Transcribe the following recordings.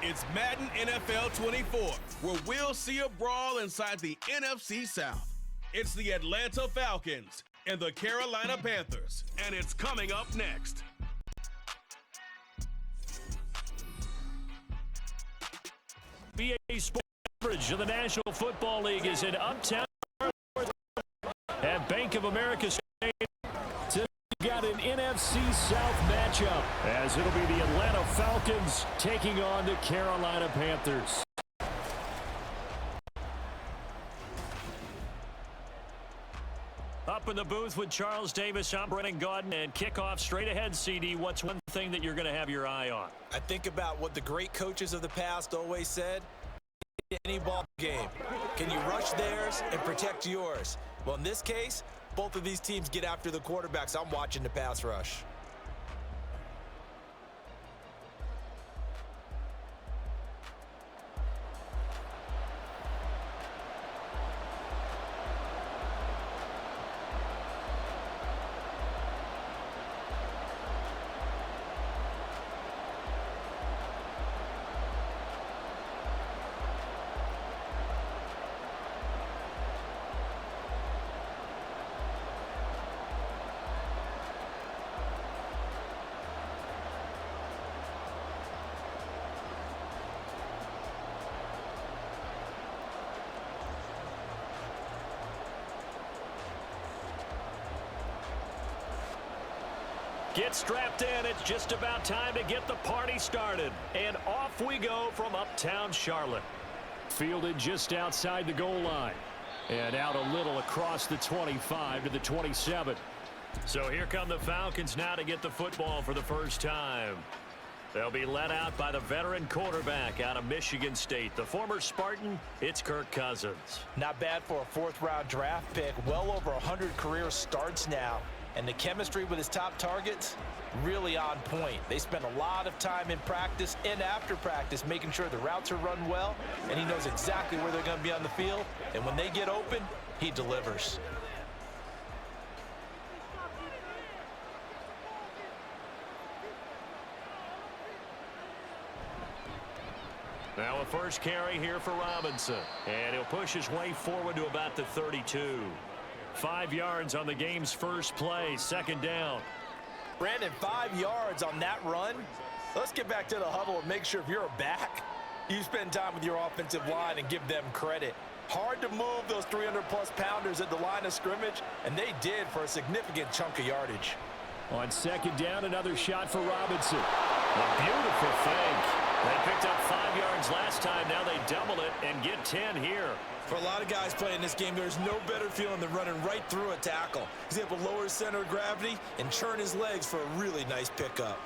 It's Madden NFL 24, where we'll see a brawl inside the NFC South. It's the Atlanta Falcons and the Carolina Panthers, and it's coming up next. BA Sports coverage of the National Football League is in Uptown at Bank of America Stadium. We've got an NFC South matchup, as it'll be the Atlanta Falcons taking on the Carolina Panthers. Up in the booth with Charles Davis, I'm Brennan Gaudin, and kickoff straight ahead, CD. What's one thing that you're going to have your eye on? I think about what the great coaches of the past always said. Any ball game, can you rush theirs and protect yours? Well, in this case, both of these teams get after the quarterbacks. I'm watching the pass rush. Get strapped in. It's just about time to get the party started. And off we go from Uptown Charlotte. Fielded just outside the goal line. And out a little across the 25 to the 27. So here come the Falcons now to get the football for the first time. They'll be led out by the veteran quarterback out of Michigan State. The former Spartan, it's Kirk Cousins. Not bad for a fourth-round draft pick. Well over 100 career starts now. And the chemistry with his top targets, really on point. They spend a lot of time in practice and after practice making sure the routes are run well, and he knows exactly where they're going to be on the field. And when they get open, he delivers. Now a first carry here for Robinson. And he'll push his way forward to about the 32. 5 yards on the game's first play, second down. Brandon, 5 yards on that run. Let's get back to the huddle and make sure if you're a back, you spend time with your offensive line and give them credit. Hard to move those 300-plus pounders at the line of scrimmage, and they did for a significant chunk of yardage. On second down, another shot for Robinson. A beautiful fake. They picked up 5 yards last time. Now they double it and get 10 here. For a lot of guys playing this game, there's no better feeling than running right through a tackle. He's able to lower his center of gravity and churn his legs for a really nice pickup.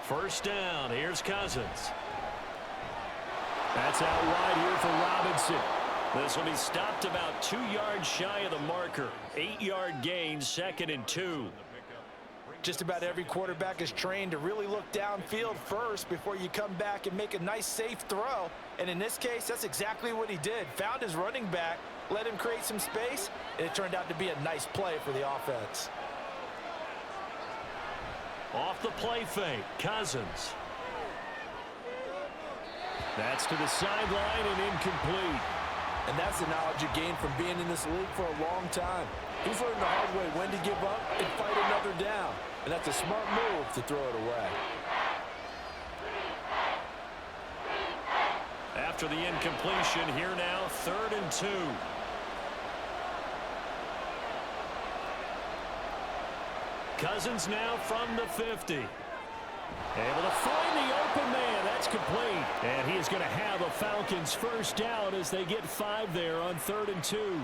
First down, here's Cousins. That's out wide here for Robinson. This will be stopped about 2 yards shy of the marker. 8-yard gain, second and 2. Just about every quarterback is trained to really look downfield first before you come back and make a nice, safe throw. And in this case, that's exactly what he did. Found his running back, let him create some space, and it turned out to be a nice play for the offense. Off the play fake, Cousins. That's to the sideline and incomplete. And that's the knowledge you gain from being in this league for a long time. He's learned the hard way when to give up and fight another down. And that's a smart move to throw it away. After the incompletion, here now, 3rd and 2. Cousins now from the 50. Able to find the open man. That's complete. And he is going to have a Falcons first down as they get 5 there on 3rd and 2.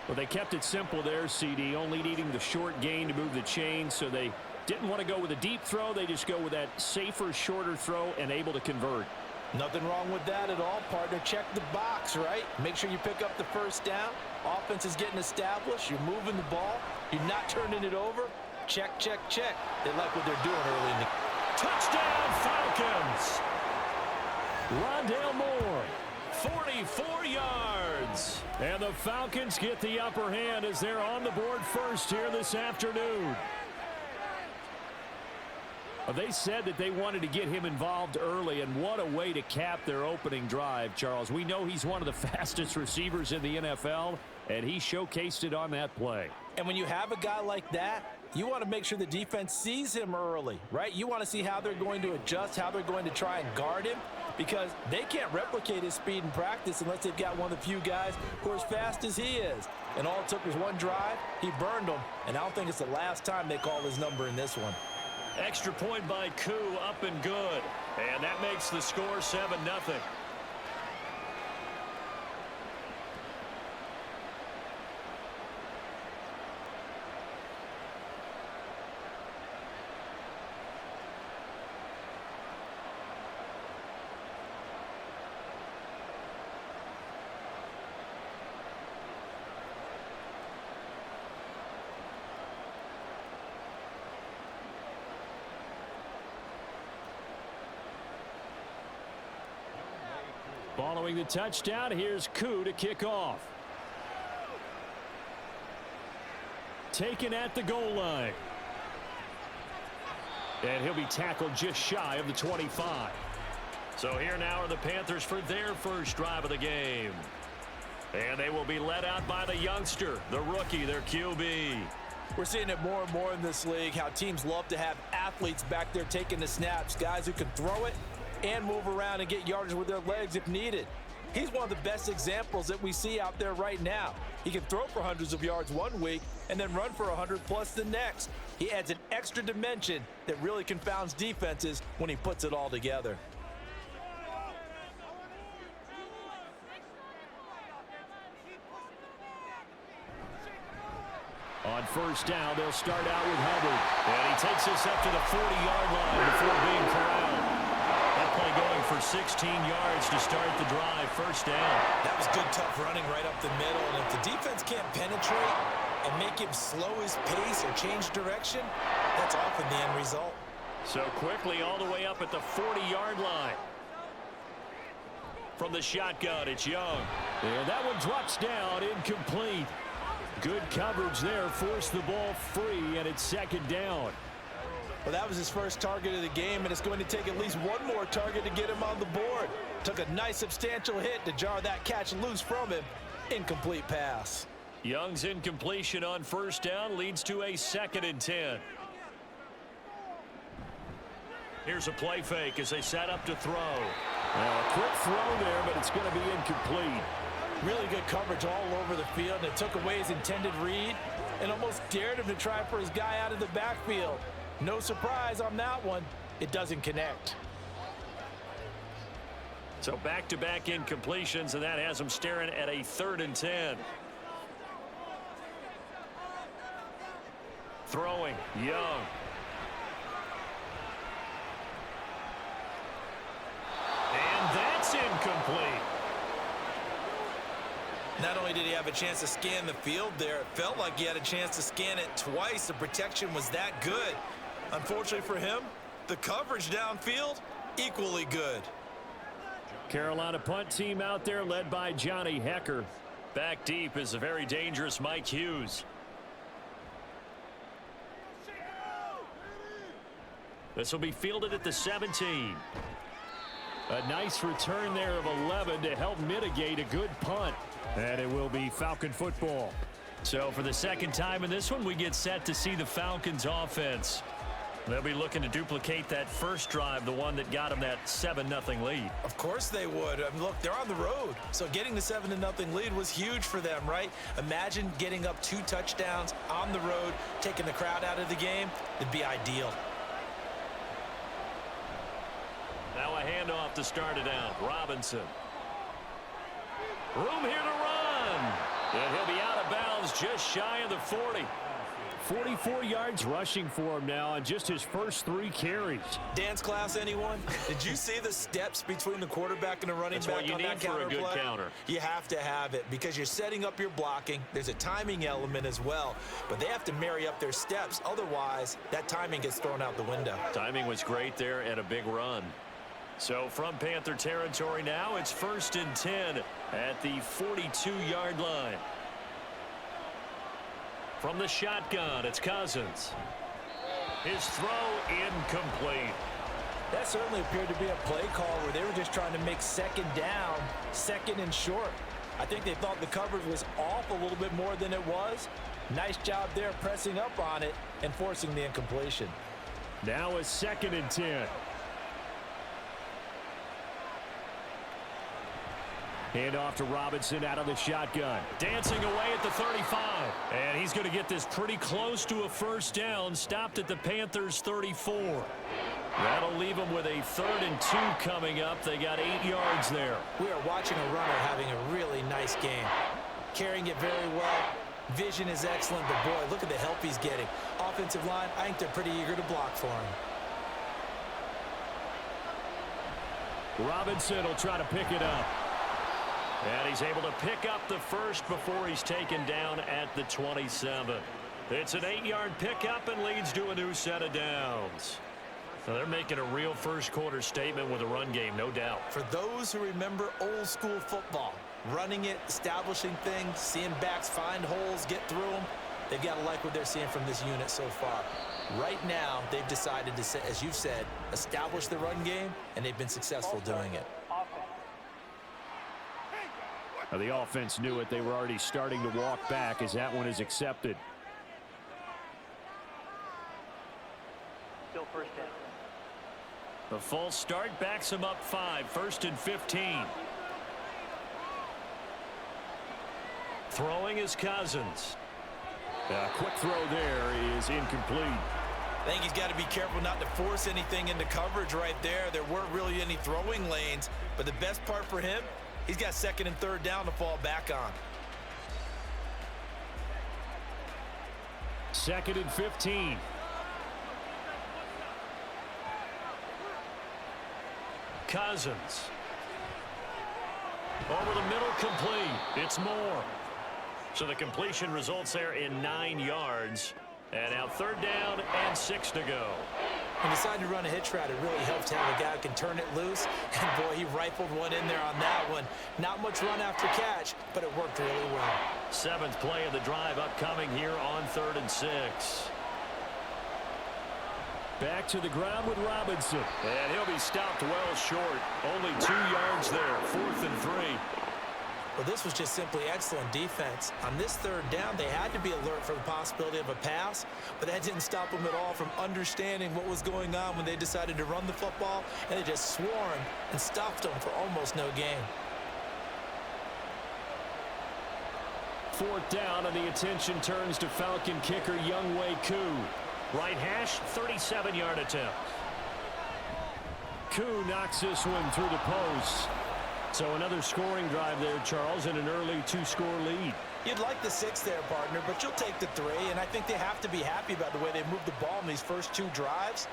Well, they kept it simple there, CD, only needing the short gain to move the chain, so they didn't want to go with a deep throw. They just go with that safer, shorter throw and able to convert. Nothing wrong with that at all, partner. Check the box, right? Make sure you pick up the first down. Offense is getting established. You're moving the ball. You're not turning it over. Check, check, check. They like what they're doing early in the touchdown, Falcons! Rondale Moore 44 yards. And the Falcons get the upper hand as they're on the board first here this afternoon. They said that they wanted to get him involved early, and what a way to cap their opening drive, Charles. We know he's one of the fastest receivers in the NFL, and he showcased it on that play. And when you have a guy like that, you want to make sure the defense sees him early, right? You want to see how they're going to adjust, how they're going to try and guard him, because they can't replicate his speed in practice unless they've got one of the few guys who are as fast as he is. And all it took was one drive. He burned them, and I don't think it's the last time they call his number in this one. Extra point by Koo, up and good. And that makes the score 7-0. Following the touchdown, here's Koo to kick off. Taken at the goal line. And he'll be tackled just shy of the 25. So here now are the Panthers for their first drive of the game. And they will be led out by the youngster, the rookie, their QB. We're seeing it more and more in this league, how teams love to have athletes back there taking the snaps, guys who can throw it and move around and get yardage with their legs if needed. He's one of the best examples that we see out there right now. He can throw for hundreds of yards one week and then run for 100+ the next. He adds an extra dimension that really confounds defenses when he puts it all together. On first down, they'll start out with Hubbard. And he takes us up to the 40-yard line before being corralled. That play going for 16 yards to start the drive, first down. That was good, tough running right up the middle. And if the defense can't penetrate and make him slow his pace or change direction, that's often the end result. So quickly all the way up at the 40-yard line. From the shotgun, it's Young. And that one drops down, incomplete. Good coverage there, forced the ball free, and it's second down. Well, that was his first target of the game, and it's going to take at least one more target to get him on the board. Took a nice substantial hit to jar that catch loose from him. Incomplete pass. Young's incompletion on first down leads to a 2nd and 10. Here's a play fake as they set up to throw. A quick throw there, but it's going to be incomplete. Really good coverage all over the field, and it took away his intended read and almost dared him to try for his guy out of the backfield. No surprise on that one. It doesn't connect. So back-to-back incompletions, and that has him staring at a 3rd and 10. Throwing, Young. And that's incomplete. Not only did he have a chance to scan the field there, it felt like he had a chance to scan it twice. The protection was that good. Unfortunately for him, the coverage downfield, equally good. Carolina punt team out there led by Johnny Hecker. Back deep is a very dangerous Mike Hughes. This will be fielded at the 17. A nice return there of 11 to help mitigate a good punt. And it will be Falcon football. So for the second time in this one, we get set to see the Falcons offense. They'll be looking to duplicate that first drive, the one that got them that 7-0 lead. Of course they would. I mean, look, they're on the road. So getting the 7-0 lead was huge for them, right? Imagine getting up 2 touchdowns on the road, taking the crowd out of the game. It'd be ideal. Now a handoff to start it out. Robinson. Room here to run. And he'll be out of bounds just shy of the 40. 44 yards rushing for him now on just his first 3 carries. Dance class, anyone? Did you see the steps between the quarterback and the running That's back what you on need that for counter a good play? counter. You have to have it because you're setting up your blocking. There's a timing element as well, but they have to marry up their steps. Otherwise, that timing gets thrown out the window. Timing was great there and a big run. So from Panther territory now, it's 1st and 10 at the 42-yard line. From the shotgun, it's Cousins. His throw incomplete. That certainly appeared to be a play call where they were just trying to make second down, second and short. I think they thought the coverage was off a little bit more than it was. Nice job there pressing up on it and forcing the incompletion. Now a 2nd and 10. Hand off to Robinson out of the shotgun. Dancing away at the 35. And he's going to get this pretty close to a first down. Stopped at the Panthers' 34. That'll leave them with a 3rd and 2 coming up. They got 8 yards there. We are watching a runner having a really nice game. Carrying it very well. Vision is excellent, but boy, look at the help he's getting. Offensive line, I think they're pretty eager to block for him. Robinson will try to pick it up. And he's able to pick up the first before he's taken down at the 27. It's an 8-yard pickup and leads to a new set of downs. Now they're making a real first-quarter statement with a run game, no doubt. For those who remember old-school football, running it, establishing things, seeing backs find holes, get through them, they've got to like what they're seeing from this unit so far. Right now, they've decided to, as you've said, establish the run game, and they've been successful doing it. Now the offense knew it. They were already starting to walk back as that one is accepted. Still first down. The false start backs him up 5. 1st and 15. Throwing is Cousins. A quick throw there is incomplete. I think he's got to be careful not to force anything into coverage right there. There weren't really any throwing lanes, but the best part for him, he's got 2nd and 3rd down to fall back on. 2nd and 15. Cousins. Over the middle, complete. It's Moore. So the completion results there in 9 yards. And now 3rd down and 6 to go. When he decided to run a hitch route, it really helps to have a guy who can turn it loose. And boy, he rifled one in there on that one. Not much run after catch, but it worked really well. 7th play of the drive upcoming here on 3rd and 6. Back to the ground with Robinson. And he'll be stopped well short. Only 2 yards there. 4th and 3. Well, this was just simply excellent defense. On this 3rd down, they had to be alert for the possibility of a pass, but that didn't stop them at all from understanding what was going on when they decided to run the football, and they just swarmed and stuffed them for almost no gain. 4th down, and the attention turns to Falcon kicker Younghoe Koo. Right hash, 37-yard attempt. Koo knocks this one through the post. So another scoring drive there, Charles, and an early 2-score lead. You'd like the 6 there, partner, but you'll take the 3, and I think they have to be happy about the way they moved the ball in these first 2 drives.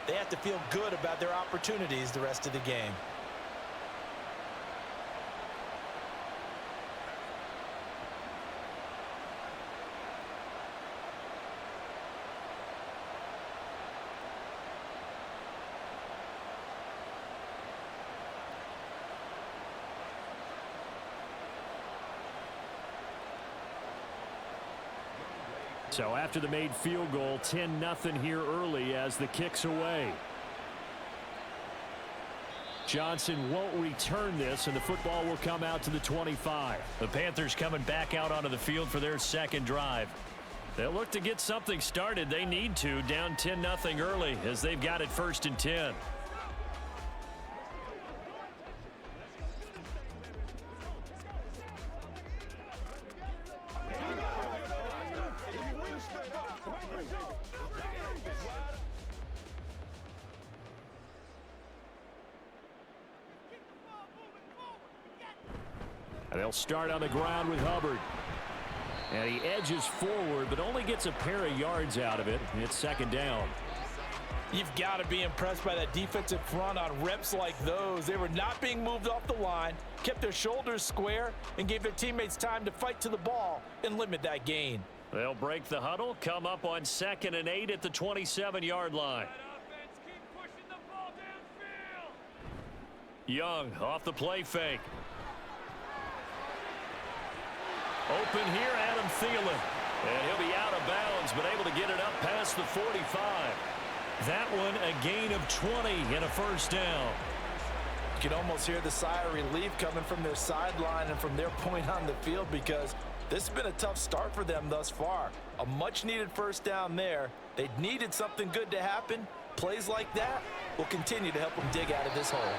They have to feel good about their opportunities the rest of the game. So after the made field goal, 10-0 here early as the kick's away. Johnson won't return this, and the football will come out to the 25. The Panthers coming back out onto the field for their 2nd drive. They'll look to get something started. They need to, down 10-0 early as they've got it 1st and 10. And they'll start on the ground with Hubbard. And he edges forward, but only gets a pair of yards out of it. It's 2nd down. You've got to be impressed by that defensive front on reps like those. They were not being moved off the line, kept their shoulders square, and gave their teammates time to fight to the ball and limit that gain. They'll break the huddle, come up on 2nd and 8 at the 27-yard line. Young off the play fake. Open here, Adam Thielen. And he'll be out of bounds, but able to get it up past the 45. That one a gain of 20 and a first down. You can almost hear the sigh of relief coming from their sideline and from their point on the field, because this has been a tough start for them thus far. A much-needed first down there. They needed something good to happen. Plays like that will continue to help them dig out of this hole.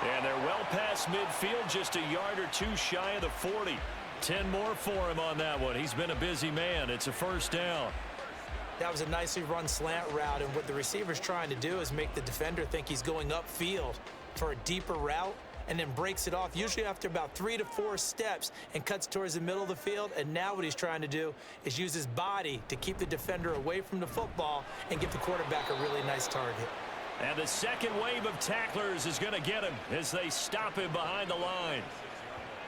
And they're well past midfield, just a yard or two shy of the 40. 10 more for him on that one. He's been a busy man. It's a first down. That was a nicely run slant route, and what the receiver's trying to do is make the defender think he's going upfield for a deeper route, and then breaks it off, usually after about 3 to 4 steps, and cuts towards the middle of the field. And now what he's trying to do is use his body to keep the defender away from the football and give the quarterback a really nice target. And the second wave of tacklers is going to get him as they stop him behind the line.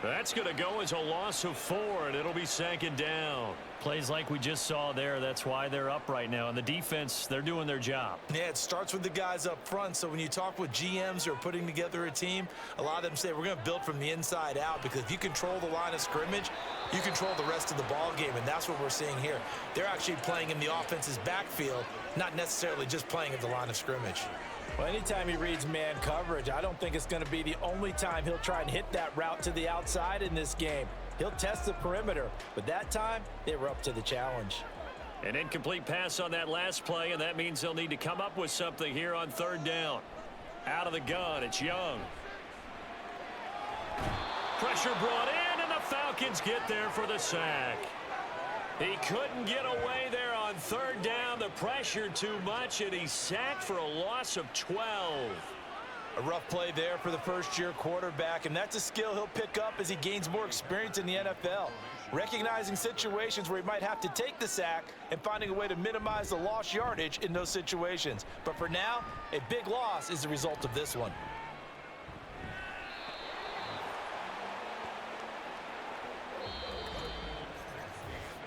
That's going to go as a loss of 4, and it'll be second down. Plays like we just saw there. That's why they're up right now. And the defense, they're doing their job. Yeah, it starts with the guys up front. So when you talk with GMs who are putting together a team, a lot of them say we're going to build from the inside out, because if you control the line of scrimmage, you control the rest of the ball game, and that's what we're seeing here. They're actually playing in the offense's backfield, not necessarily just playing at the line of scrimmage. Well, anytime he reads man coverage, I don't think it's going to be the only time he'll try and hit that route to the outside in this game. He'll test the perimeter, but that time they were up to the challenge. An incomplete pass on that last play, and that means they'll need to come up with something here on third down. Out of the gun, it's Young. Pressure brought in, and the Falcons get there for the sack. He couldn't get away there on third down. The pressure too much, and he's sacked for a loss of 12. A rough play there for the first-year quarterback, and that's a skill he'll pick up as he gains more experience in the NFL. Recognizing situations where he might have to take the sack and finding a way to minimize the lost yardage in those situations. But for now, a big loss is the result of this one.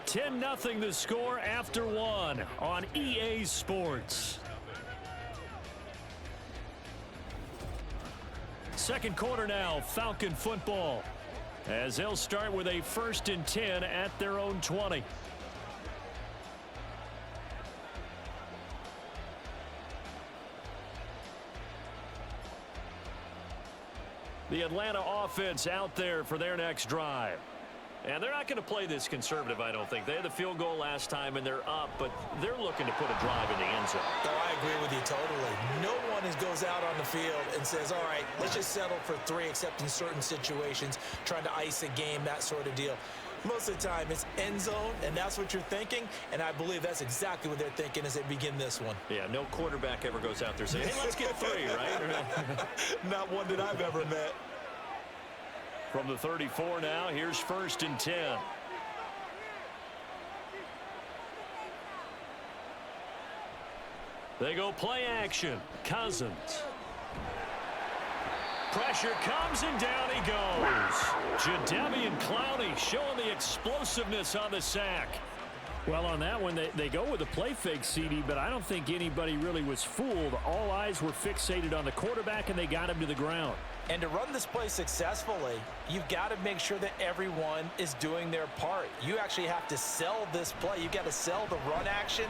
$10-0 the score after 1 on EA Sports. Second quarter now, Falcon football, as they'll start with a 1st and 10 at their own 20. The Atlanta offense out there for their next drive. And they're not going to play this conservative, I don't think. They had the field goal last time, and they're up, but they're looking to put a drive in the end zone. Oh, I agree with you totally. No one goes out on the field and says, all right, let's just settle for 3, except in certain situations, trying to ice a game, that sort of deal. Most of the time, it's end zone, and that's what you're thinking, and I believe that's exactly what they're thinking as they begin this one. Yeah, no quarterback ever goes out there saying, hey, let's get 3, right? Not one that I've ever met. From the 34 now, here's 1st and 10. They go play action. Cousins. Pressure comes, and down he goes. Jadeveon Clowney showing the explosiveness on the sack. Well, on that one, they go with a play fake, CD, but I don't think anybody really was fooled. All eyes were fixated on the quarterback, and they got him to the ground. And to run this play successfully, you've got to make sure that everyone is doing their part. You actually have to sell this play. You've got to sell the run action.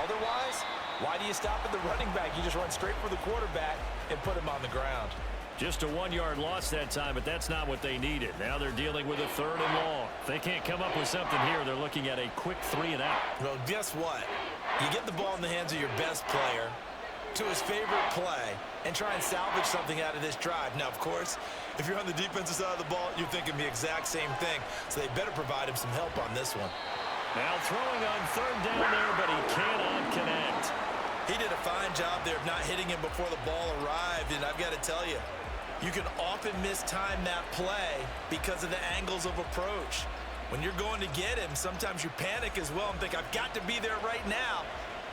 Otherwise, why do you stop at the running back? You just run straight for the quarterback and put him on the ground. Just a 1-yard loss that time, but that's not what they needed. Now they're dealing with a 3rd and long. If they can't come up with something here, they're looking at a quick 3 and out. Well, guess what? You get the ball in the hands of your best player to his favorite play and try and salvage something out of this drive. Now, of course, if you're on the defensive side of the ball, you're thinking the exact same thing. So they better provide him some help on this one. Now throwing on 3rd down there, but he cannot connect. He did a fine job there of not hitting him before the ball arrived, and I've got to tell you, you can often mistime that play because of the angles of approach. When you're going to get him, sometimes you panic as well and think, I've got to be there right now.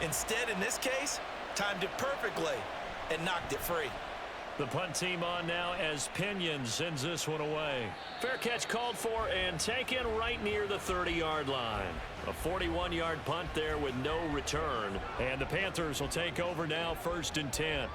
Instead, in this case, timed it perfectly and knocked it free. The punt team on now as Pinion sends this one away. Fair catch called for and taken right near the 30-yard line. A 41-yard punt there with no return. And the Panthers will take over now, 1st and 10.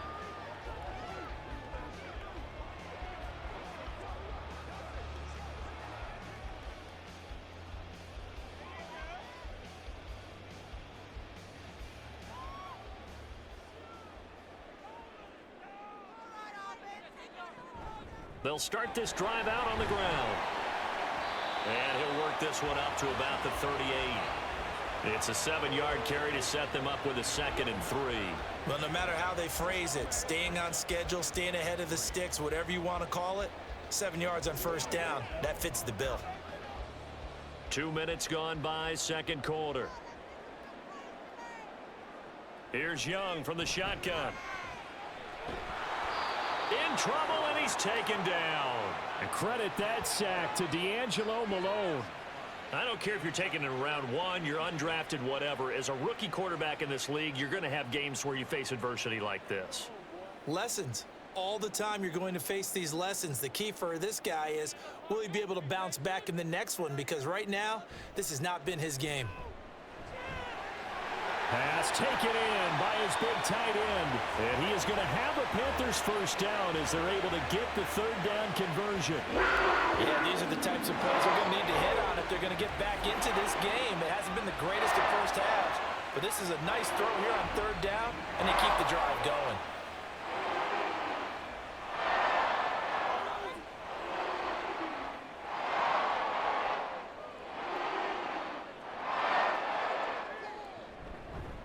They'll start this drive out on the ground. And he'll work this one up to about the 38. It's a 7-yard carry to set them up with a 2nd and 3. Well, no matter how they phrase it, staying on schedule, staying ahead of the sticks, whatever you want to call it, 7 yards on first down, that fits the bill. 2 minutes gone by, second quarter. Here's Young from the shotgun. In trouble, and he's taken down. And credit that sack to D'Angelo Malone. I don't care if you're taking it in round 1, you're undrafted, whatever. As a rookie quarterback in this league, you're going to have games where you face adversity like this. Lessons. All the time you're going to face these lessons. The key for this guy is, will he be able to bounce back in the next one? Because right now, this has not been his game. Pass taken in by his big tight end. And he is going to have a Panthers first down as they're able to get the 3rd down conversion. Yeah, these are the types of plays they're going to need to hit on if they're going to get back into this game. It hasn't been the greatest at first halves, but this is a nice throw here on 3rd down, and they keep the drive going.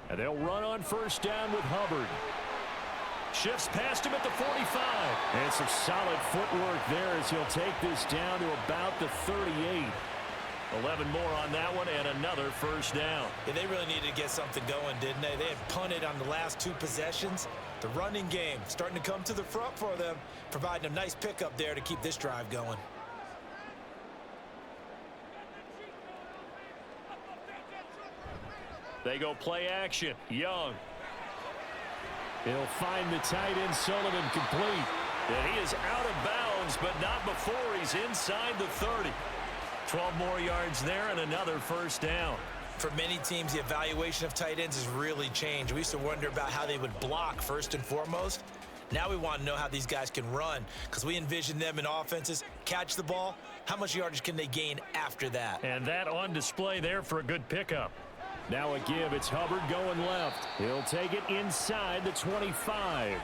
And they'll run on first down with Hubbard. Shifts past him at the 45. And some solid footwork there as he'll take this down to about the 38. 11 more on that one and another first down. Yeah, they really needed to get something going, didn't they? They had punted on the last 2 possessions. The running game starting to come to the front for them, providing a nice pickup there to keep this drive going. They go play action. Young. He'll find the tight end Sullivan complete. And he is out of bounds, but not before he's inside the 30. 12 more yards there and another first down. For many teams, the evaluation of tight ends has really changed. We used to wonder about how they would block first and foremost. Now we want to know how these guys can run, because we envision them in offenses, catch the ball, how much yardage can they gain after that? And that on display there for a good pickup. Now a give. It's Hubbard going left. He'll take it inside the 25.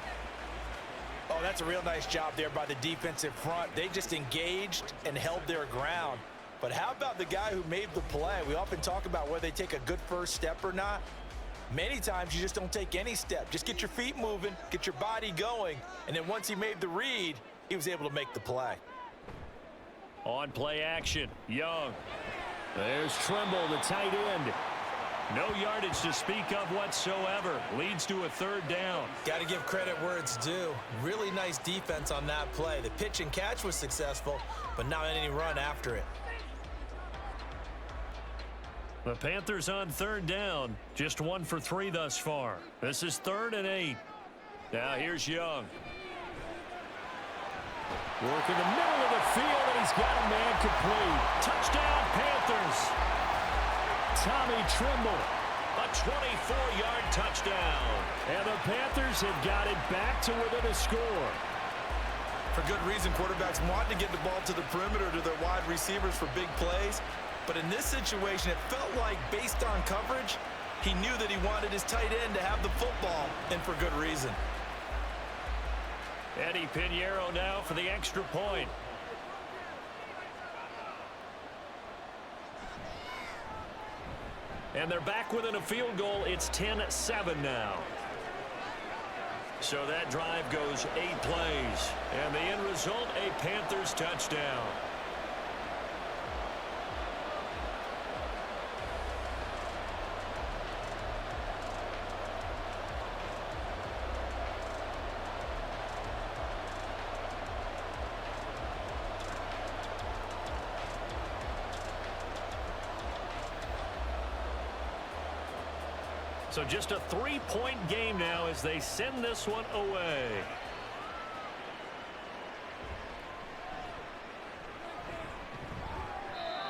Oh, that's a real nice job there by the defensive front. They just engaged and held their ground. But how about the guy who made the play? We often talk about whether they take a good first step or not. Many times you just don't take any step. Just get your feet moving, get your body going, and then once he made the read, he was able to make the play. On play action, Young. There's Trimble, the tight end. No yardage to speak of whatsoever. Leads to a 3rd down. Got to give credit where it's due. Really nice defense on that play. The pitch and catch was successful, but not any run after it. The Panthers on 3rd down. Just 1 for 3 thus far. This is 3rd and 8. Now here's Young. Work in the middle of the field, and he's got a man complete. Touchdown, Panthers. Tommy Trimble. A 24-yard touchdown. And the Panthers have got it back to within a score. For good reason, quarterbacks want to get the ball to the perimeter to their wide receivers for big plays. But in this situation, it felt like, based on coverage, he knew that he wanted his tight end to have the football, and for good reason. Eddie Pinheiro now for the extra point. And they're back within a field goal. It's 10-7 now. So that drive goes 8 plays. And the end result, a Panthers touchdown. So just a 3-point game now as they send this one away.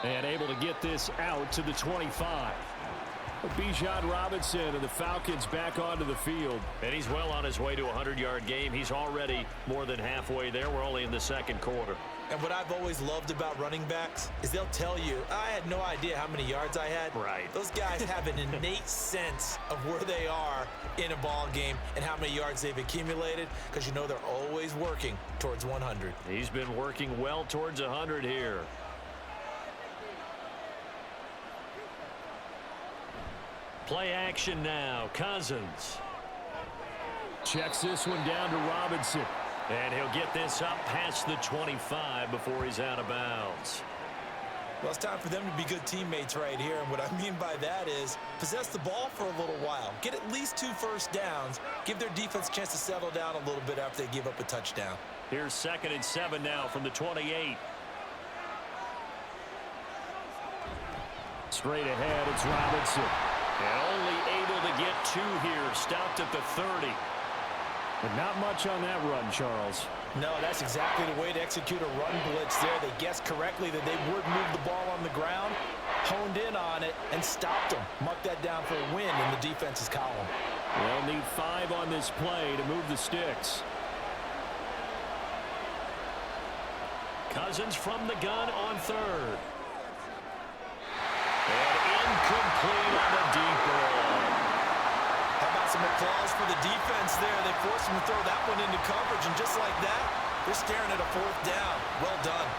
And able to get this out to the 25. Bijan Robinson and the Falcons back onto the field. And he's well on his way to a 100-yard game. He's already more than halfway there. We're only in the second quarter. And what I've always loved about running backs is they'll tell you, I had no idea how many yards I had. Right. Those guys have an innate sense of where they are in a ball game and how many yards they've accumulated, because you know they're always working towards 100. He's been working well towards 100 here. Play action now. Cousins. Checks this one down to Robinson. And he'll get this up past the 25 before he's out of bounds. Well, it's time for them to be good teammates right here. And what I mean by that is possess the ball for a little while. Get at least 2 first downs. Give their defense a chance to settle down a little bit after they give up a touchdown. Here's 2nd and 7 now from the 28. Straight ahead, it's Robinson. And only able to get 2 here. Stopped at the 30. But not much on that run, Charles. No, that's exactly the way to execute a run blitz there. They guessed correctly that they would move the ball on the ground, honed in on it, and stopped them. Mark that down for a win in the defense's column. They'll need 5 on this play to move the sticks. Cousins from the gun on 3rd. And incomplete on the deep ball. How about some applause for the defense there? They forced him to throw that one into coverage, and just like that, they're staring at a 4th down. Well done.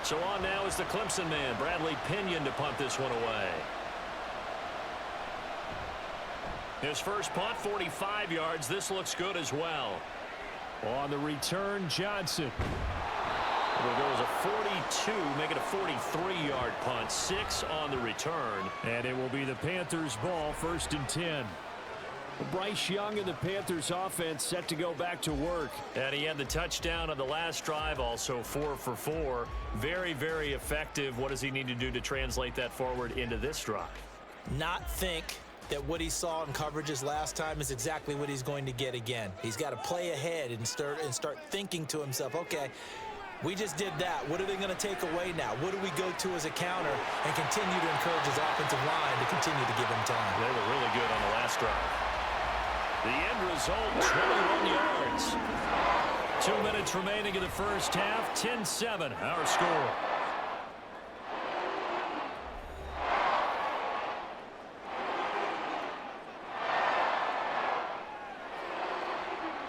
So on now is the Clemson man, Bradley Pinion, to punt this one away. His first punt, 45 yards. This looks good as well. On the return, Johnson. It'll go as a 42, make it a 43-yard punt. 6 on the return. And it will be the Panthers' ball, 1st and 10. Bryce Young and the Panthers offense set to go back to work. And he had the touchdown on the last drive, also 4 for 4. Very, very effective. What does he need to do to translate that forward into this drive? Not think that what he saw in coverages last time is exactly what he's going to get again. He's got to play ahead and start thinking to himself, okay, we just did that. What are they going to take away now? What do we go to as a counter, and continue to encourage his offensive line to continue to give him time? They were really good on the last drive. The end result, 21 yards. 2 minutes remaining in the first half. 10-7, our score.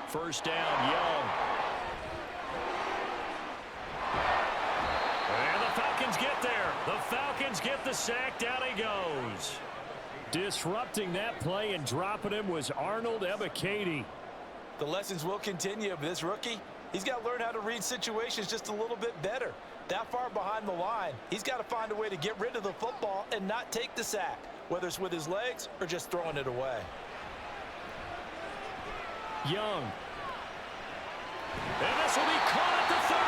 First down, Young. And the Falcons get there. The Falcons get the sack. Down he goes. Disrupting that play and dropping him was Arnold Ebiketie. The lessons will continue, but this rookie, he's got to learn how to read situations just a little bit better. That far behind the line, he's got to find a way to get rid of the football and not take the sack, whether it's with his legs or just throwing it away. Young. And this will be caught at the 30.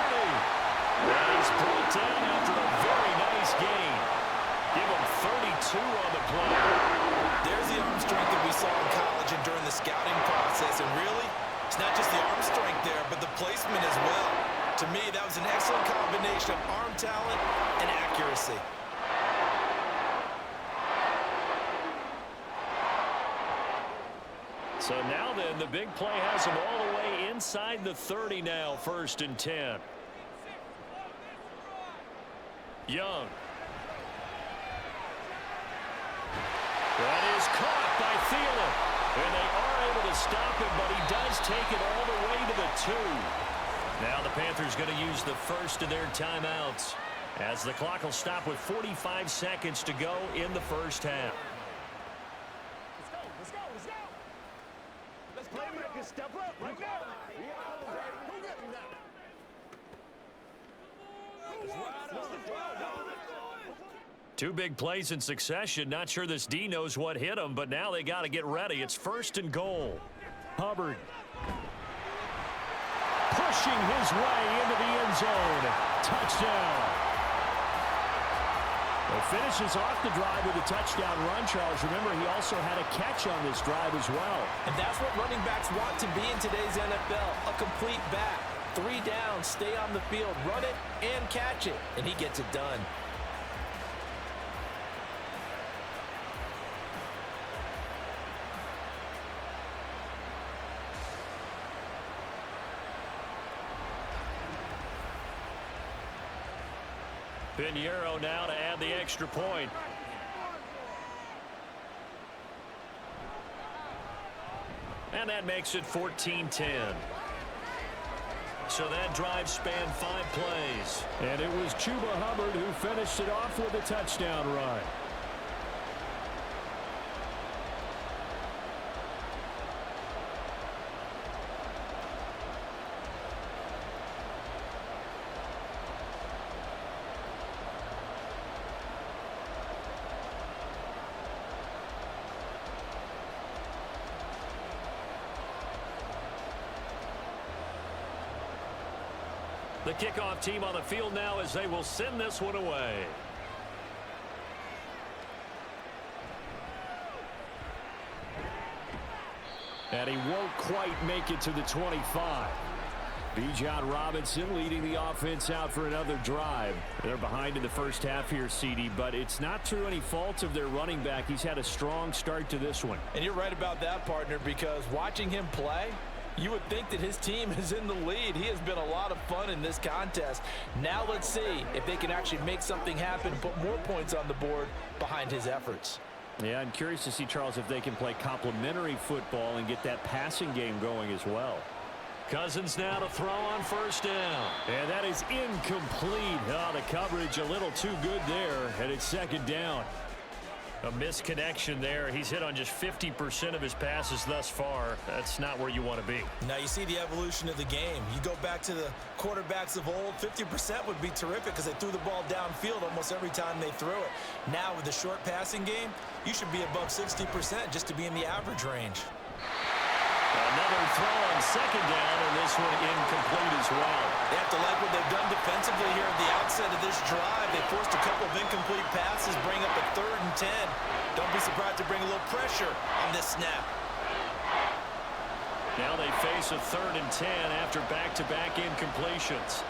And he's brought down after a very nice gain. Give him 32 on the play. There's the arm strength that we saw in college and during the scouting process. And really, it's not just the arm strength there, but the placement as well. To me, that was an excellent combination of arm talent and accuracy. So now then, the big play has him all the way inside the 30 now, 1st and 10. Young. That is caught by Thielen. And they are able to stop him, but he does take it all the way to the 2. Now the Panthers going to use the first of their timeouts, as the clock will stop with 45 seconds to go in the first half. Step up right now. Two big plays in succession. Not sure this D knows what hit him, but now they got to get ready. It's 1st and goal. Hubbard. Pushing his way into the end zone. Touchdown. Well, finishes off the drive with a touchdown run, Charles. Remember, he also had a catch on this drive as well. And that's what running backs want to be in today's NFL, a complete back. 3 downs, stay on the field, run it, and catch it. And he gets it done. Pinheiro now to add the extra point. And that makes it 14-10. So that drive spanned 5 plays. And it was Chuba Hubbard who finished it off with a touchdown run. The kickoff team on the field now as they will send this one away. And he won't quite make it to the 25. Bijan Robinson leading the offense out for another drive. They're behind in the first half here, CD, but it's not through any fault of their running back. He's had a strong start to this one. And you're right about that, partner, because watching him play, you would think that his team is in the lead. He has been a lot of fun in this contest. Now let's see if they can actually make something happen, put more points on the board behind his efforts. Yeah, I'm curious to see, Charles, if they can play complementary football and get that passing game going as well. Cousins now to throw on first down. And that is incomplete. Oh, the coverage a little too good there, and it's second down. A misconnection there. He's hit on just 50% of his passes thus far. That's not where you want to be. Now you see the evolution of the game. You go back to the quarterbacks of old, 50% would be terrific because they threw the ball downfield almost every time they threw it. Now with the short passing game, you should be above 60% just to be in the average range. Another throw on second down, and this one incomplete as well. They have to like what they've done defensively here at the outset of this drive. They forced a couple of incomplete passes, bring up a 3rd and 10. Don't be surprised to bring a little pressure on this snap. Now they face a 3rd and 10 after back-to-back incompletions.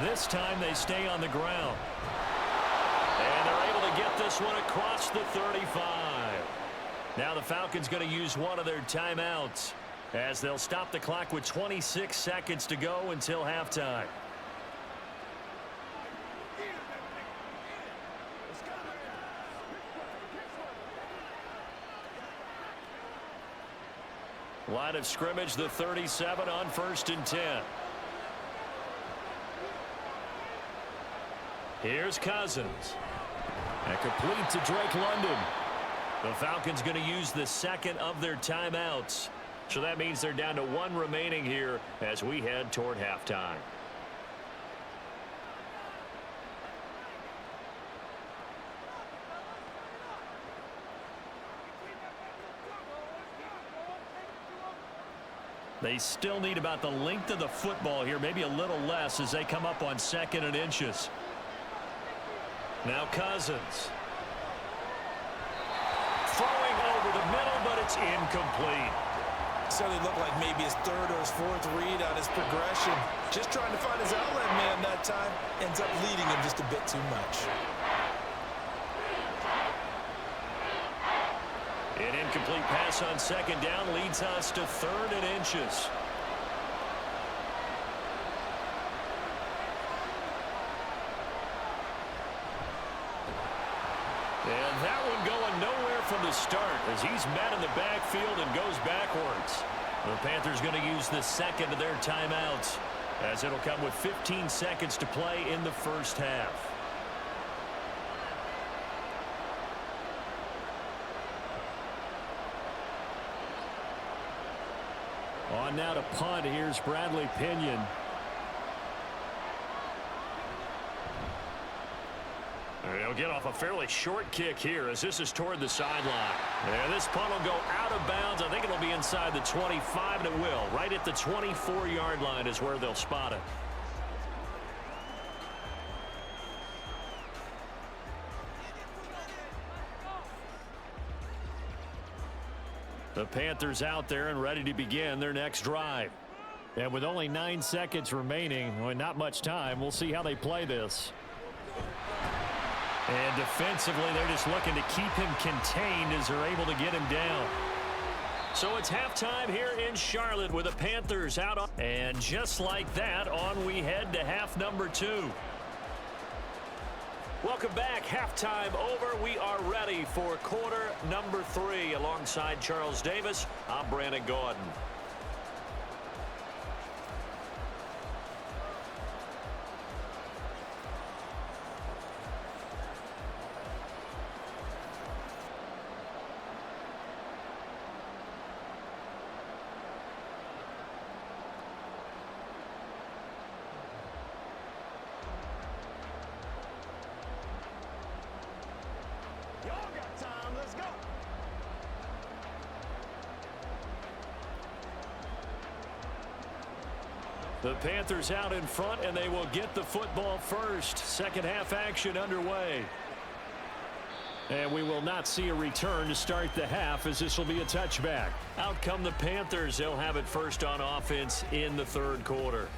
This time they stay on the ground. And they're able to get this one across the 35. Now the Falcons going to use one of their timeouts as they'll stop the clock with 26 seconds to go until halftime. Line of scrimmage, the 37 on 1st and 10. Here's Cousins. And complete to Drake London. The Falcons going to use the second of their timeouts. So that means they're down to 1 remaining here as we head toward halftime. They still need about the length of the football here, maybe a little less as they come up on 2nd and inches. Now Cousins. Throwing over the middle, but it's incomplete. Certainly looked like maybe his 3rd or his 4th read on his progression. Just trying to find his outlet man that time. Ends up leading him just a bit too much. An incomplete pass on 2nd down leads us to 3rd and inches. And that one going nowhere from the start as he's met in the backfield and goes backwards. The Panthers going to use the second of their timeouts as it'll come with 15 seconds to play in the first half. On now to punt. Here's Bradley Pinion. They'll get off a fairly short kick here as this is toward the sideline. And this punt will go out of bounds. I think it'll be inside the 25, and it will. Right at the 24-yard line is where they'll spot it. The Panthers out there and ready to begin their next drive. And with only 9 seconds remaining, well, not much time, we'll see how they play this. And defensively, they're just looking to keep him contained as they're able to get him down. So it's halftime here in Charlotte with the Panthers out on. And just like that, on we head to half number 2. Welcome back. Halftime over. We are ready for quarter number 3. Alongside Charles Davis, I'm Brandon Gordon. Y'all got time. Let's go. The Panthers out in front, and they will get the football first. Second half action underway. And we will not see a return to start the half, as this will be a touchback. Out come the Panthers. They'll have it first on offense in the third quarter.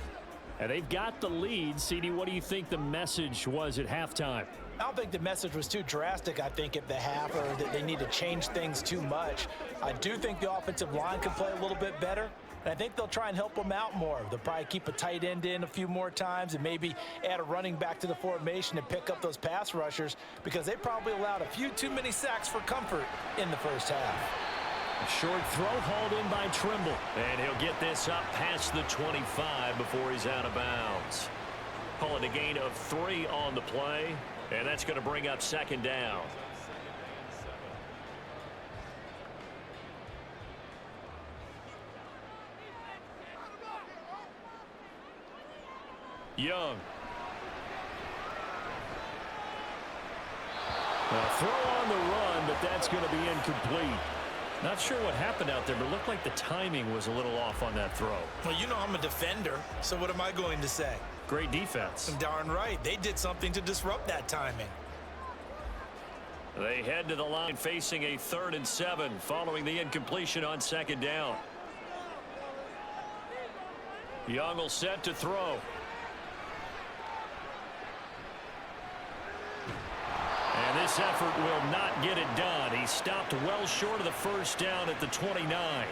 And they've got the lead. CD, what do you think the message was at halftime? I don't think the message was too drastic, I think, at the half, or that they need to change things too much. I do think the offensive line can play a little bit better, and I think they'll try and help them out more. They'll probably keep a tight end in a few more times and maybe add a running back to the formation and pick up those pass rushers, because they probably allowed a few too many sacks for comfort in the first half. A short throw hauled in by Trimble. And he'll get this up past the 25 before he's out of bounds. Calling a gain of 3 on the play. And that's going to bring up second down. Young. A throw on the run, but that's going to be incomplete. Not sure what happened out there, but it looked like the timing was a little off on that throw. Well, you know I'm a defender, so what am I going to say? Great defense. Darn right. They did something to disrupt that timing. They head to the line facing a 3rd and 7 following the incompletion on second down. Young will set to throw. And this effort will not get it done. He stopped well short of the first down at the 29.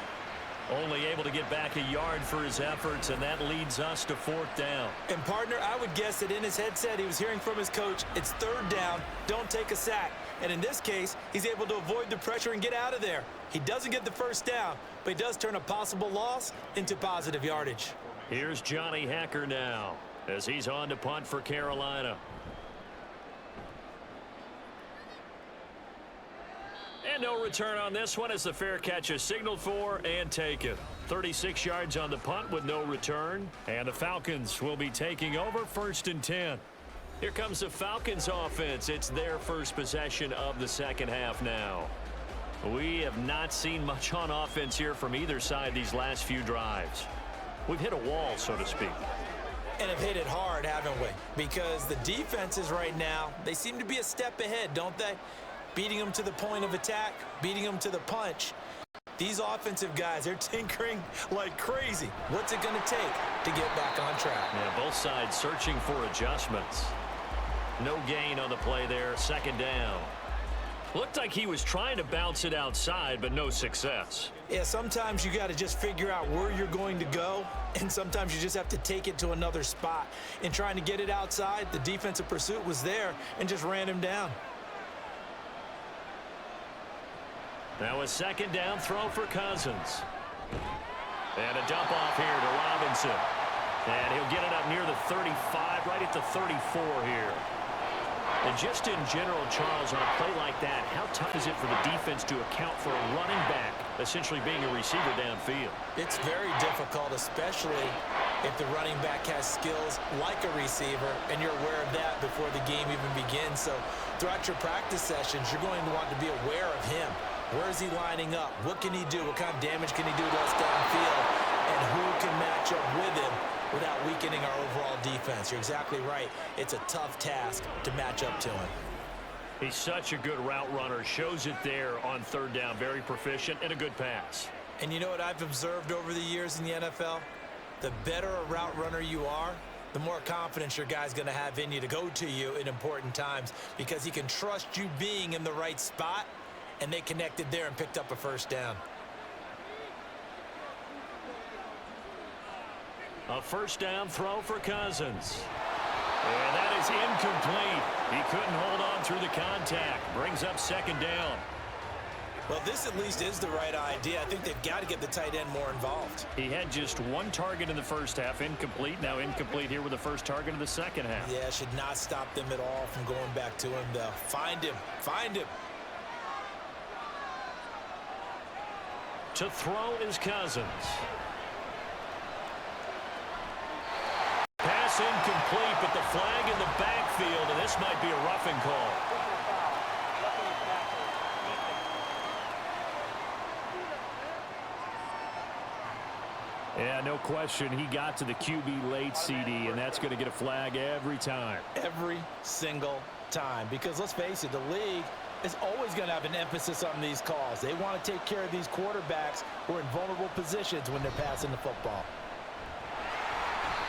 Only able to get back a yard for his efforts, and that leads us to 4th down. And, partner, I would guess that in his headset he was hearing from his coach, it's 3rd down, don't take a sack. And in this case, he's able to avoid the pressure and get out of there. He doesn't get the first down, but he does turn a possible loss into positive yardage. Here's Johnny Hacker now as he's on to punt for Carolina. And no return on this one as the fair catch is signaled for and taken. 36 yards on the punt with no return. And the Falcons will be taking over 1st and 10. Here comes the Falcons offense. It's their first possession of the second half now. We have not seen much on offense here from either side these last few drives. We've hit a wall, so to speak. And have hit it hard, haven't we? Because the defenses right now, they seem to be a step ahead, don't they? Beating them to the point of attack, beating them to the punch. These offensive guys, they're tinkering like crazy. What's it going to take to get back on track? Yeah, both sides searching for adjustments. No gain on the play there, second down. Looked like he was trying to bounce it outside, but no success. Yeah, sometimes you got to just figure out where you're going to go, and sometimes you just have to take it to another spot. In trying to get it outside, the defensive pursuit was there and just ran him down. Now a second down throw for Cousins. And a dump off here to Robinson. And he'll get it up near the 35, right at the 34 here. And just in general, Charles, on a play like that, how tough is it for the defense to account for a running back essentially being a receiver downfield? It's very difficult, especially if the running back has skills like a receiver, and you're aware of that before the game even begins. So throughout your practice sessions, you're going to want to be aware of him. Where is he lining up? What can he do? What kind of damage can he do to us downfield? And who can match up with him without weakening our overall defense? You're exactly right. It's a tough task to match up to him. He's such a good route runner. Shows it there on 3rd down. Very proficient and a good pass. And you know what I've observed over the years in the NFL? The better a route runner you are, the more confidence your guy's going to have in you to go to you in important times, because he can trust you being in the right spot. And they connected there and picked up a first down. A first down throw for Cousins. And that is incomplete. He couldn't hold on through the contact. Brings up second down. Well, this at least is the right idea. I think they've got to get the tight end more involved. He had just one target in the first half, incomplete. Now incomplete here with the first target of the second half. Yeah, should not stop them at all from going back to him, though. Find him. Find him. To throw is Cousins. Pass incomplete, but the flag in the backfield, and this might be a roughing call. Yeah, no question. He got to the QB late, CD, and that's going to get a flag every time. Every single time. Because let's face it, the league is always going to have an emphasis on these calls. They want to take care of these quarterbacks who are in vulnerable positions when they're passing the football.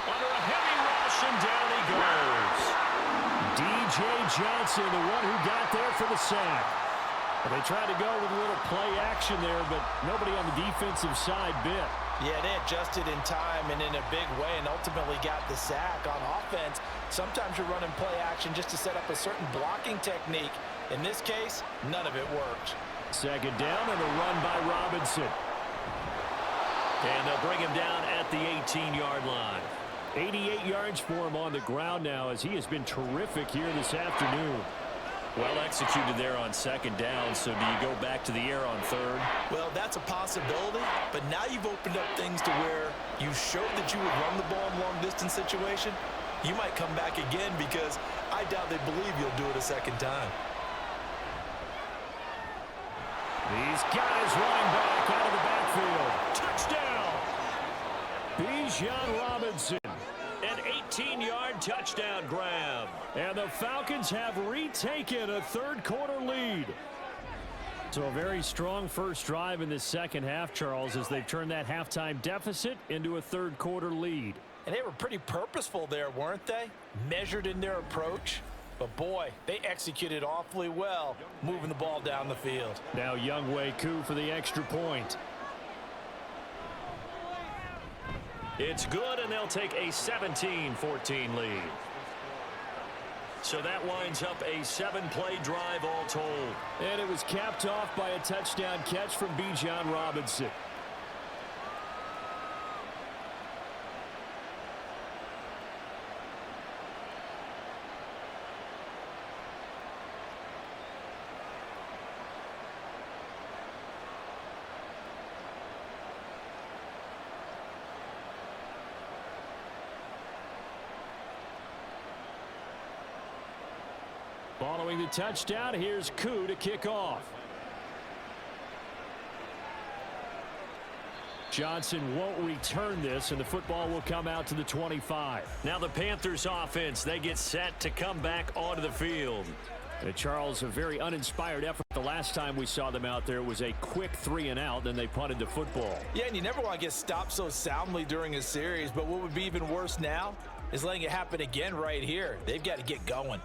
Under a heavy rush, and down he goes. D.J. Johnson, the one who got there for the sack. Well, they tried to go with a little play action there, but nobody on the defensive side bit. Yeah, they adjusted in time and in a big way and ultimately got the sack. On offense, sometimes you're running play action just to set up a certain blocking technique. In this case, none of it worked. Second down and a run by Robinson. And they'll bring him down at the 18-yard line. 88 yards for him on the ground now as he has been terrific here this afternoon. Well executed there on second down, so do you go back to the air on third? Well, that's a possibility, but now you've opened up things to where you showed that you would run the ball in long-distance situation. You might come back again because I doubt they believe you'll do it a second time. These guys running back out of the backfield. Touchdown! Bijan Robinson. An 18-yard touchdown grab. And the Falcons have retaken a third-quarter lead. So a very strong first drive in the second half, Charles, as they've turned that halftime deficit into a third-quarter lead. And they were pretty purposeful there, weren't they? Measured in their approach. But, boy, they executed awfully well moving the ball down the field. Now Younghoe Koo for the extra point. It's good, and they'll take a 17-14 lead. So that winds up a 7-play drive all told. And it was capped off by a touchdown catch from Bijan Robinson. Following the touchdown, here's Koo to kick off. Johnson won't return this, and the football will come out to the 25. Now the Panthers offense, they get set to come back onto the field. And Charles, a very uninspired effort. The last time we saw them out there was a quick 3-and-out, then they punted the football. Yeah, and you never want to get stopped so soundly during a series, but what would be even worse now is letting it happen again right here. They've got to get going.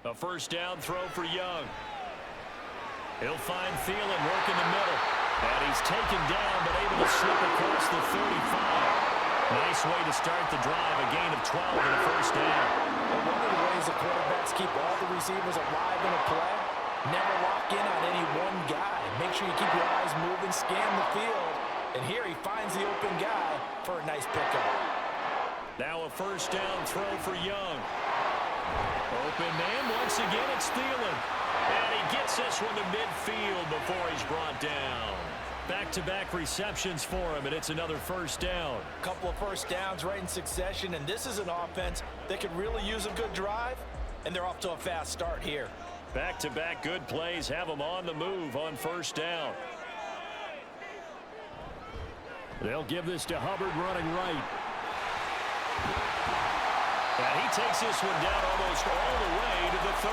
A first down throw for Young. He'll find Thielen working the middle. And he's taken down, but able to slip across the 35. Nice way to start the drive, a gain of 12 and a first down. One of the ways the quarterbacks keep all the receivers alive in a play, never lock in on any one guy. Make sure you keep your eyes moving, scan the field. And here he finds the open guy for a nice pickup. Now a first down throw for Young. Open man, once again it's Thielen. And he gets this one to midfield before he's brought down. Back-to-back receptions for him, and it's another first down. A couple of first downs right in succession, and this is an offense that could really use a good drive, and they're off to a fast start here. Back-to-back good plays have them on the move on first down. They'll give this to Hubbard running right. And he takes this one down almost all the way to the 30.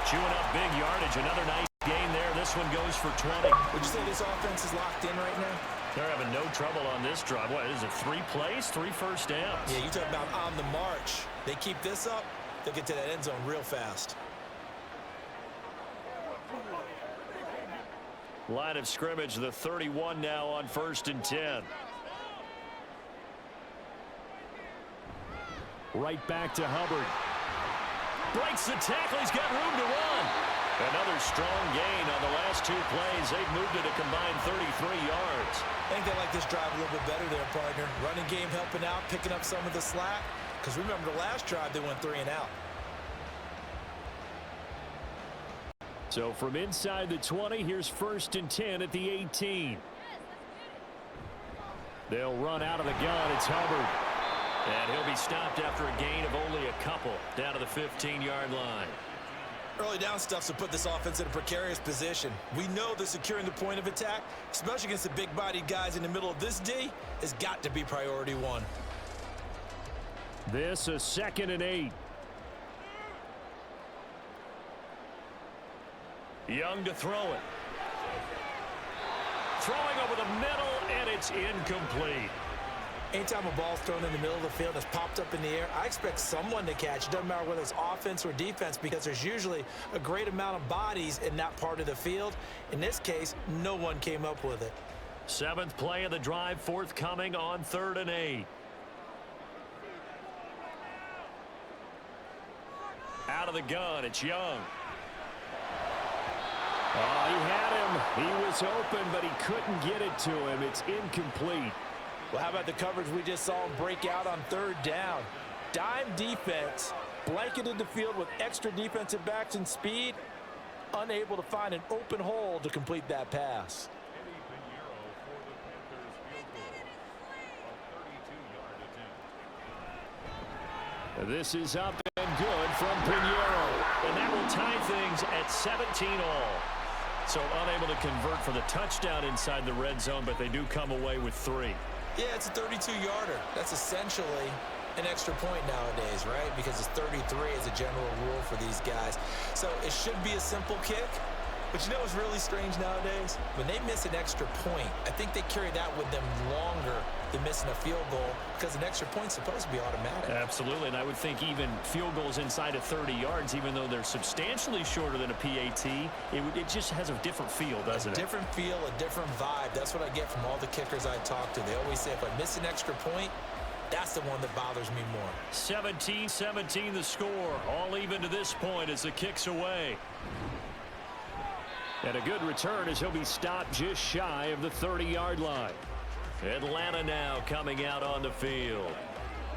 Chewing up big yardage. Another nice gain there. This one goes for 20. Would you say this offense is locked in right now? They're having no trouble on this drive. What is it, 3 plays, 3 first downs? Yeah, you talk about on the march. They keep this up, They'll get to that end zone real fast. Line of scrimmage, the 31 now on 1st and 10. Right back to Hubbard. Breaks the tackle. He's got room to run. Another strong gain on the last 2 plays. They've moved it a combined 33 yards. I think they like this drive a little bit better there, partner. Running game helping out, picking up some of the slack. Because remember, the last drive, they went 3 and out. So from inside the 20, here's 1st and 10 at the 18. They'll run out of the gun. It's Hubbard. And he'll be stopped after a gain of only a couple down to the 15-yard line. Early down stuff to put this offense in a precarious position. We know that securing the point of attack, especially against the big-bodied guys in the middle of this D, has got to be priority 1. This a 2nd and 8. Young to throw it. Throwing over the middle, and it's incomplete. Anytime a ball's thrown in the middle of the field that's popped up in the air, I expect someone to catch. It doesn't matter whether it's offense or defense because there's usually a great amount of bodies in that part of the field. In this case, no one came up with it. 7th play of the drive, forthcoming on 3rd and 8. Out of the gun, it's Young. Oh, he had him. He was open, but he couldn't get it to him. It's incomplete. Well, how about the coverage we just saw him break out on 3rd down? Dime defense, blanketed the field with extra defensive backs and speed, unable to find an open hole to complete that pass. This is up and good from Pinheiro. And that will tie things at 17-all. So unable to convert for the touchdown inside the red zone, but they do come away with 3. Yeah, it's a 32-yarder. That's essentially an extra point nowadays, right? Because it's 33 as a general rule for these guys. So it should be a simple kick. But you know what's really strange nowadays? When they miss an extra point, I think they carry that with them longer than missing a field goal because an extra point's supposed to be automatic. Absolutely, and I would think even field goals inside of 30 yards, even though they're substantially shorter than a PAT, it just has a different feel, doesn't it? A different feel, a different vibe. That's what I get from all the kickers I talk to. They always say if I miss an extra point, that's the one that bothers me more. 17-17 the score. All even to this point as the kick's away. And a good return as he'll be stopped just shy of the 30-yard line. Atlanta now coming out on the field.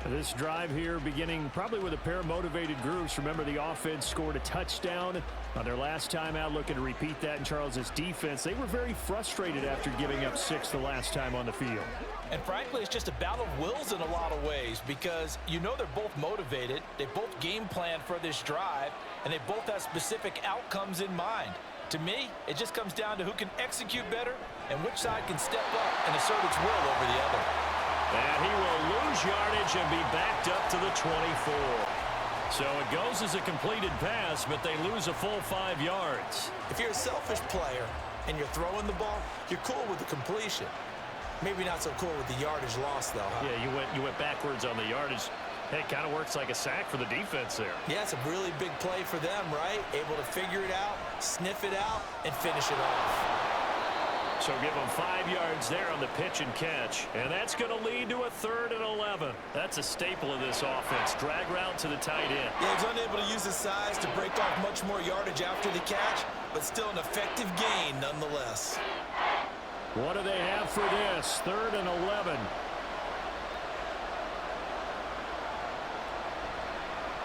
This drive here beginning probably with a pair of motivated groups. Remember, the offense scored a touchdown on their last time out, looking to repeat that in Charles's defense. They were very frustrated after giving up 6 the last time on the field. And frankly, it's just a battle of wills in a lot of ways because you know they're both motivated. They both game planned for this drive, and they both have specific outcomes in mind. To me, it just comes down to who can execute better and which side can step up and assert its will over the other. And he will lose yardage and be backed up to the 24. So it goes as a completed pass, but they lose a full 5 yards. If you're a selfish player and you're throwing the ball, you're cool with the completion. Maybe not so cool with the yardage loss, though, huh? Yeah, you went backwards on the yardage. Hey, it kind of works like a sack for the defense there. Yeah, it's a really big play for them, right? Able to figure it out, sniff it out, and finish it off. So give them 5 yards there on the pitch and catch. And that's going to lead to a 3rd and 11. That's a staple of this offense. Drag route to the tight end. Yeah, he's unable to use his size to break off much more yardage after the catch, but still an effective gain nonetheless. What do they have for this? 3rd and 11.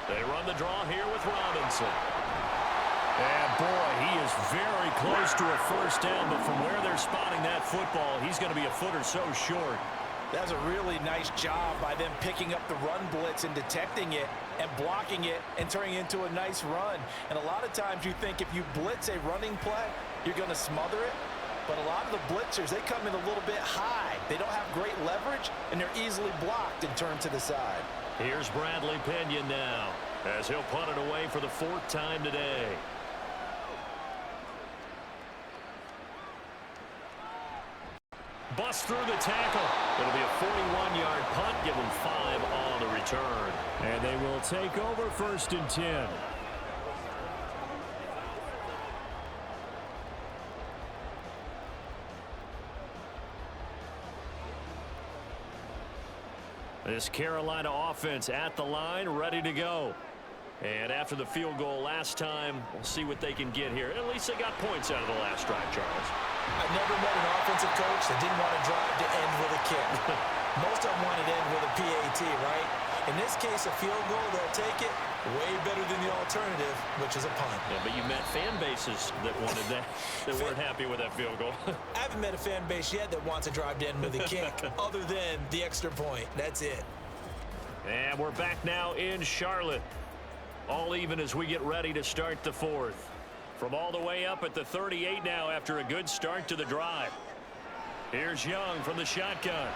They run the draw here with Robinson. And boy, he is very close to a first down, but from where they're spotting that football, he's going to be a foot or so short. That's a really nice job by them picking up the run blitz and detecting it and blocking it and turning it into a nice run. And a lot of times you think if you blitz a running play, you're going to smother it. But a lot of the blitzers, they come in a little bit high. They don't have great leverage, and they're easily blocked and turned to the side. Here's Bradley Pinion now as he'll punt it away for the 4th time today. Bust through the tackle. It'll be a 41-yard punt. Give him 5 on the return. And they will take over 1st and 10. This Carolina offense at the line, ready to go. And after the field goal last time, we'll see what they can get here. At least they got points out of the last drive, Charles. I've never met an offensive coach that didn't want to drive to end with a kick. Most of them wanted to end with a PAT, right? In this case, a field goal, they'll take it. Way better than the alternative, which is a punt. Yeah, but you met fan bases that wanted that, that weren't happy with that field goal. I haven't met a fan base yet that wants to drive to end with a kick, other than the extra point. That's it. And we're back now in Charlotte. All even as we get ready to start the 4th. From all the way up at the 38 now after a good start to the drive. Here's Young from the shotgun.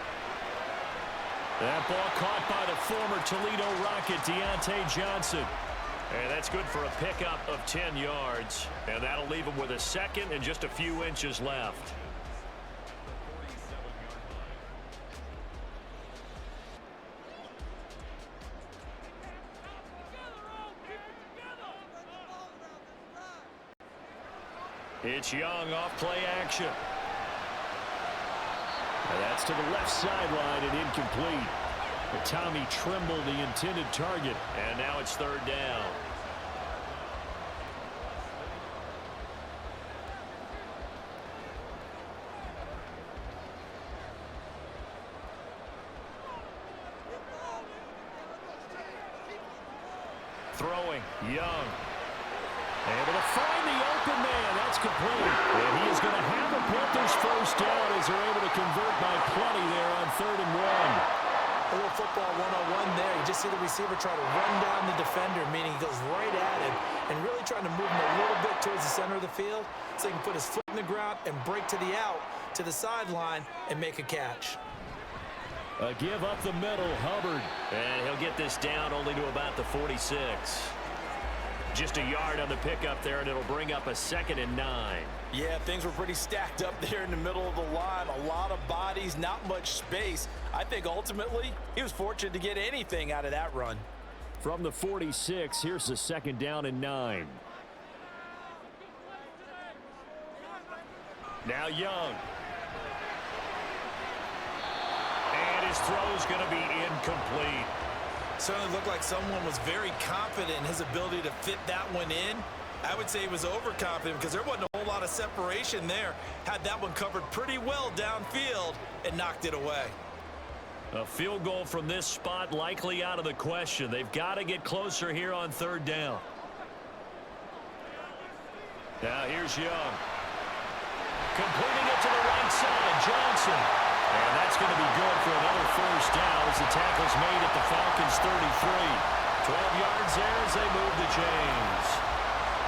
That ball caught by the former Toledo Rocket, Deontay Johnson. And that's good for a pickup of 10 yards. And that'll leave him with a second and just a few inches left. It's Young off play action. And that's to the left sideline and incomplete. But Tommy Tremble, the intended target. And now it's 3rd down. Throwing, Young. Able to find the open man. That's complete. And he is going to have a Panthers 1st down as they're able to convert by plenty there on 3rd and 1. A little football 101 there. You just see the receiver try to run down the defender, meaning he goes right at him and really trying to move him a little bit towards the center of the field so he can put his foot in the ground and break to the out, to the sideline, and make a catch. A give up the middle, Hubbard. And he'll get this down only to about the 46. Just a yard on the pickup there, and it'll bring up a 2nd and 9. Yeah, things were pretty stacked up there in the middle of the line. A lot of bodies, not much space. I think ultimately he was fortunate to get anything out of that run. From the 46, here's the 2nd down and 9. Now Young. And his throw's going to be incomplete. Certainly looked like someone was very confident in his ability to fit that one in. I would say he was overconfident because there wasn't a whole lot of separation there. Had that one covered pretty well downfield and knocked it away. A field goal from this spot likely out of the question. They've got to get closer here on 3rd down. Now here's Young. Completing it to the right side, Johnson. And that's going to be good for another 1st down as the tackle's made at the Falcons 33. 12 yards there as they move the chains.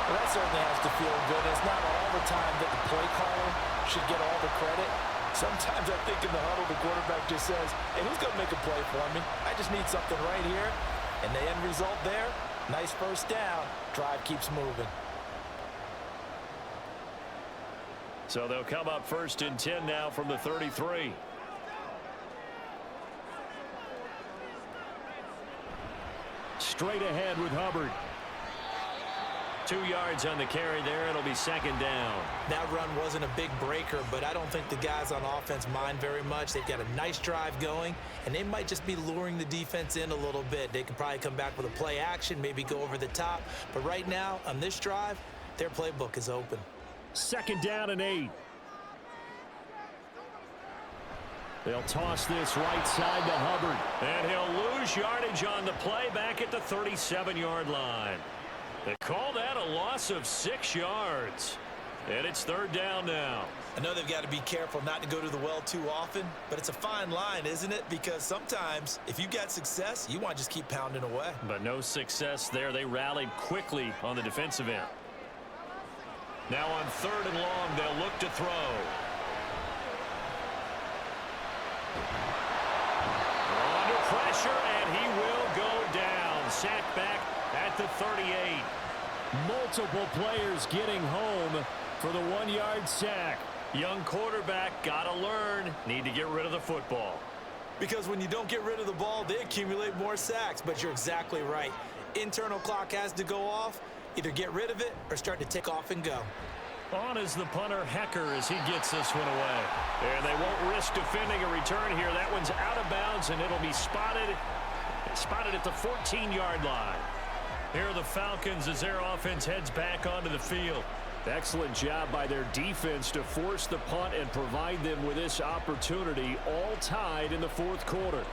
Well, that certainly has to feel good. It's not all the time that the play caller should get all the credit. Sometimes I think in the huddle, the quarterback just says, hey, who's going to make a play for me? I just need something right here. And the end result there, nice 1st down. Drive keeps moving. So they'll come up 1st and 10 now from the 33. Straight ahead with Hubbard. 2 yards on the carry there. It'll be 2nd down. That run wasn't a big breaker, but I don't think the guys on offense mind very much. They've got a nice drive going, and they might just be luring the defense in a little bit. They could probably come back with a play action, maybe go over the top. But right now, on this drive, their playbook is open. 2nd down and 8. They'll toss this right side to Hubbard. And he'll lose yardage on the play back at the 37-yard line. They call that a loss of 6 yards. And it's 3rd down now. I know they've got to be careful not to go to the well too often, but it's a fine line, isn't it? Because sometimes if you got success, you want to just keep pounding away. But no success there. They rallied quickly on the defensive end. Now on 3rd and long, they'll look to throw. Under pressure, and he will go down. Sacked back at the 38. Multiple players getting home for the 1-yard sack. Young quarterback, got to learn. Need to get rid of the football. Because when you don't get rid of the ball, they accumulate more sacks. But you're exactly right. Internal clock has to go off. Either get rid of it or start to take off and go. On is the punter, Hecker, as he gets this one away. And they won't risk defending a return here. That one's out of bounds, and it'll be spotted at the 14-yard line. Here are the Falcons as their offense heads back onto the field. Excellent job by their defense to force the punt and provide them with this opportunity, all tied in the fourth quarter.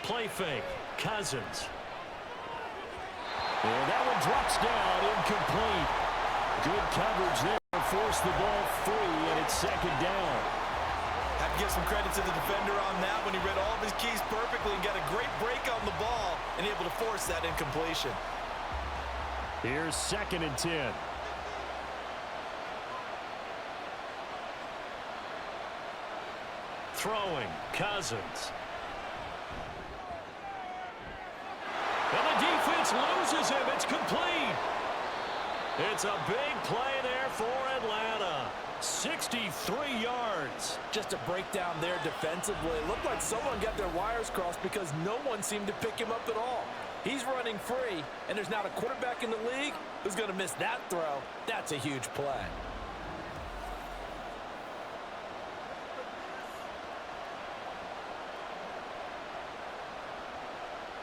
Play fake, Cousins. And that one drops down, incomplete. Good coverage there to force the ball free, and it's second down. Have to give some credit to the defender on that when he read all of his keys perfectly and got a great break on the ball and able to force that incompletion. Here's 2nd and 10. Throwing, Cousins. And the defense loses him. It's complete. It's a big play there for Atlanta. 63 yards. Just a breakdown there defensively. It looked like someone got their wires crossed because no one seemed to pick him up at all. He's running free, and there's not a quarterback in the league who's going to miss that throw. That's a huge play.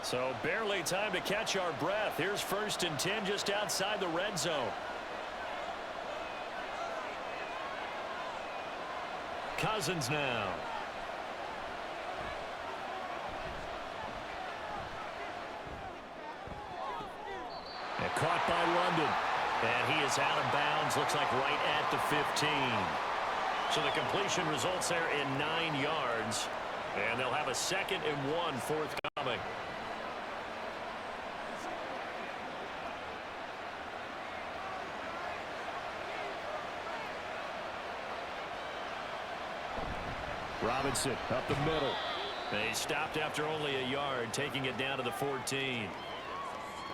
So barely time to catch our breath. Here's 1st and 10 just outside the red zone. Cousins now. And caught by London. And he is out of bounds. Looks like right at the 15. So the completion results there in 9 yards. And they'll have a 2nd and 1 forthcoming. Robinson up the middle. They stopped after only a yard, taking it down to the 14.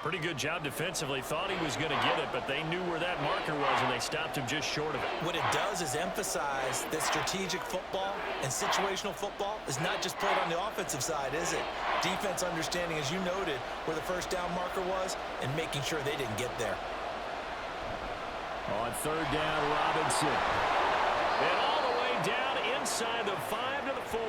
Pretty good job defensively. Thought he was going to get it, but they knew where that marker was, and they stopped him just short of it. What it does is emphasize that strategic football and situational football is not just played on the offensive side, is it? Defense understanding, as you noted, where the 1st down marker was and making sure they didn't get there. On 3rd down, Robinson. And all the way down inside the 5 to the 4.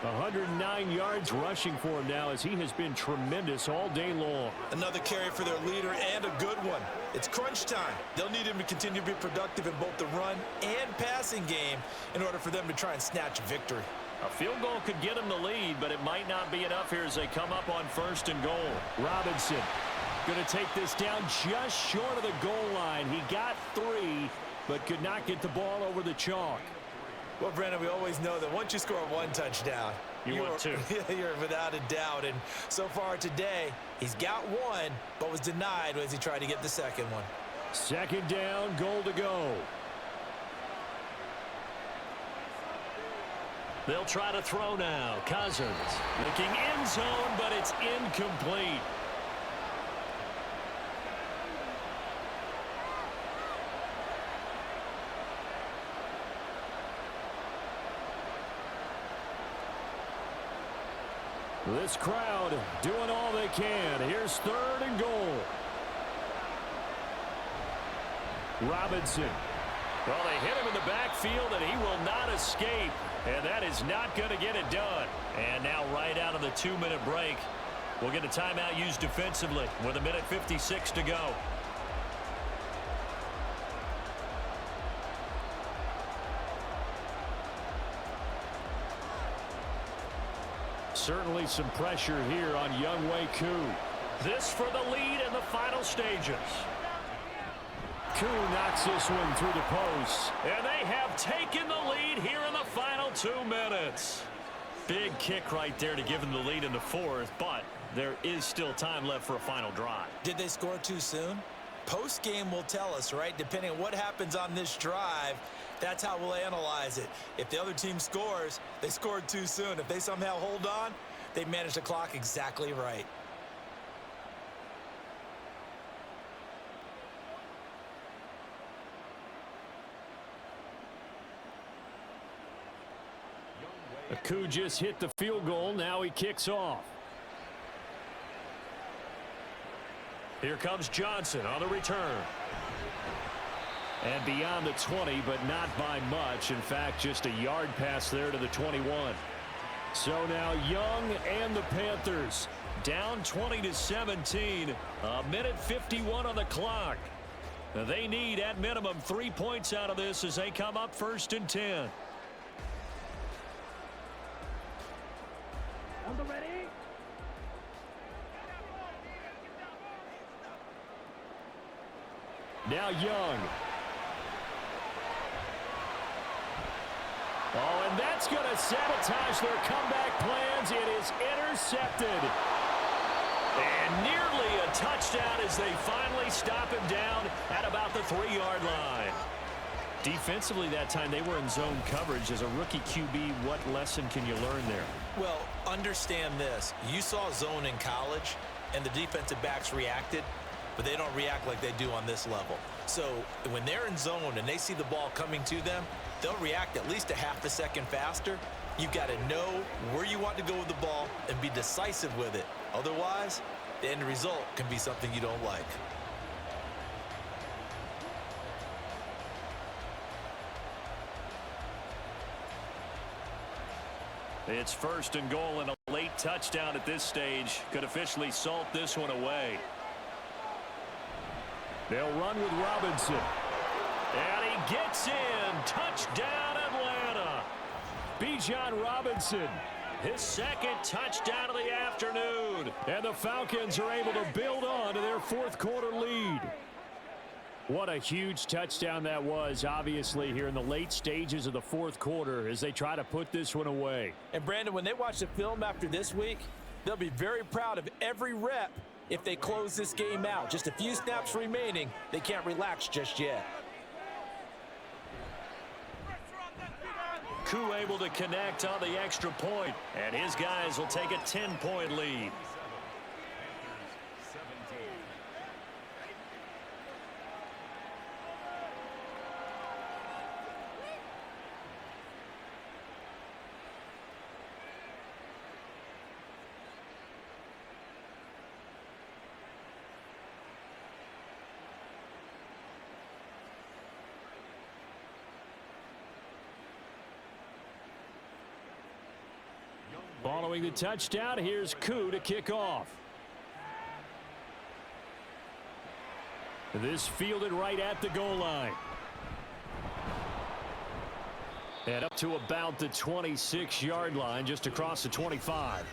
109 yards rushing for him now as he has been tremendous all day long. Another carry for their leader and a good one. It's crunch time. They'll need him to continue to be productive in both the run and passing game in order for them to try and snatch victory. A field goal could get him the lead, but it might not be enough here as they come up on 1st and goal. Robinson going to take this down just short of the goal line. He got 3, but could not get the ball over the chalk. Well, Brandon, we always know that once you score 1 touchdown, you want 2. You're without a doubt. And so far today, he's got 1, but was denied as he tried to get the 2nd one. 2nd down, goal to go. They'll try to throw now. Cousins looking end zone, but it's incomplete. This crowd doing all they can. Here's 3rd and goal. Robinson. Well, they hit him in the backfield, and he will not escape. And that is not going to get it done. And now right out of the 2-minute break, we'll get a timeout used defensively with 1:56 to go. Certainly some pressure here on Younghoe Koo. This for the lead in the final stages. Koo knocks this one through the post. And they have taken the lead here in the final 2 minutes. Big kick right there to give them the lead in the 4th, but there is still time left for a final drive. Did they score too soon? Post-game will tell us, right? Depending on what happens on this drive, that's how we'll analyze it. If the other team scores, they scored too soon. If they somehow hold on, they managed the clock exactly right. Aku just hit the field goal. Now he kicks off. Here comes Johnson on the return. And beyond the 20, but not by much. In fact, just a yard pass there to the 21. So now Young and the Panthers down 20-17. A minute 51 on the clock. They need at minimum 3 points out of this as they come up 1st and 10. Now Young. Oh, and that's going to sabotage their comeback plans. It is intercepted. And nearly a touchdown as they finally stop him down at about the 3-yard line. Defensively that time, they were in zone coverage. As a rookie QB, what lesson can you learn there? Well, understand this. You saw zone in college, and the defensive backs reacted, but they don't react like they do on this level. So when they're in zone and they see the ball coming to them, they'll react at least a half a second faster. You've got to know where you want to go with the ball and be decisive with it. Otherwise, the end result can be something you don't like. It's 1st and goal, and a late touchdown at this stage could officially salt this one away. They'll run with Robinson. And he gets in. Touchdown, Atlanta. Bijan Robinson, his 2nd touchdown of the afternoon. And the Falcons are able to build on to their 4th quarter lead. What a huge touchdown that was, obviously, here in the late stages of the 4th quarter as they try to put this one away. And, Brandon, when they watch the film after this week, they'll be very proud of every rep if they close this game out. Just a few snaps remaining. They can't relax just yet. Ku able to connect on the extra point, and his guys will take a 10-point lead. Following the touchdown, here's Ku to kick off. This fielded right at the goal line. And up to about the 26-yard line, just across the 25.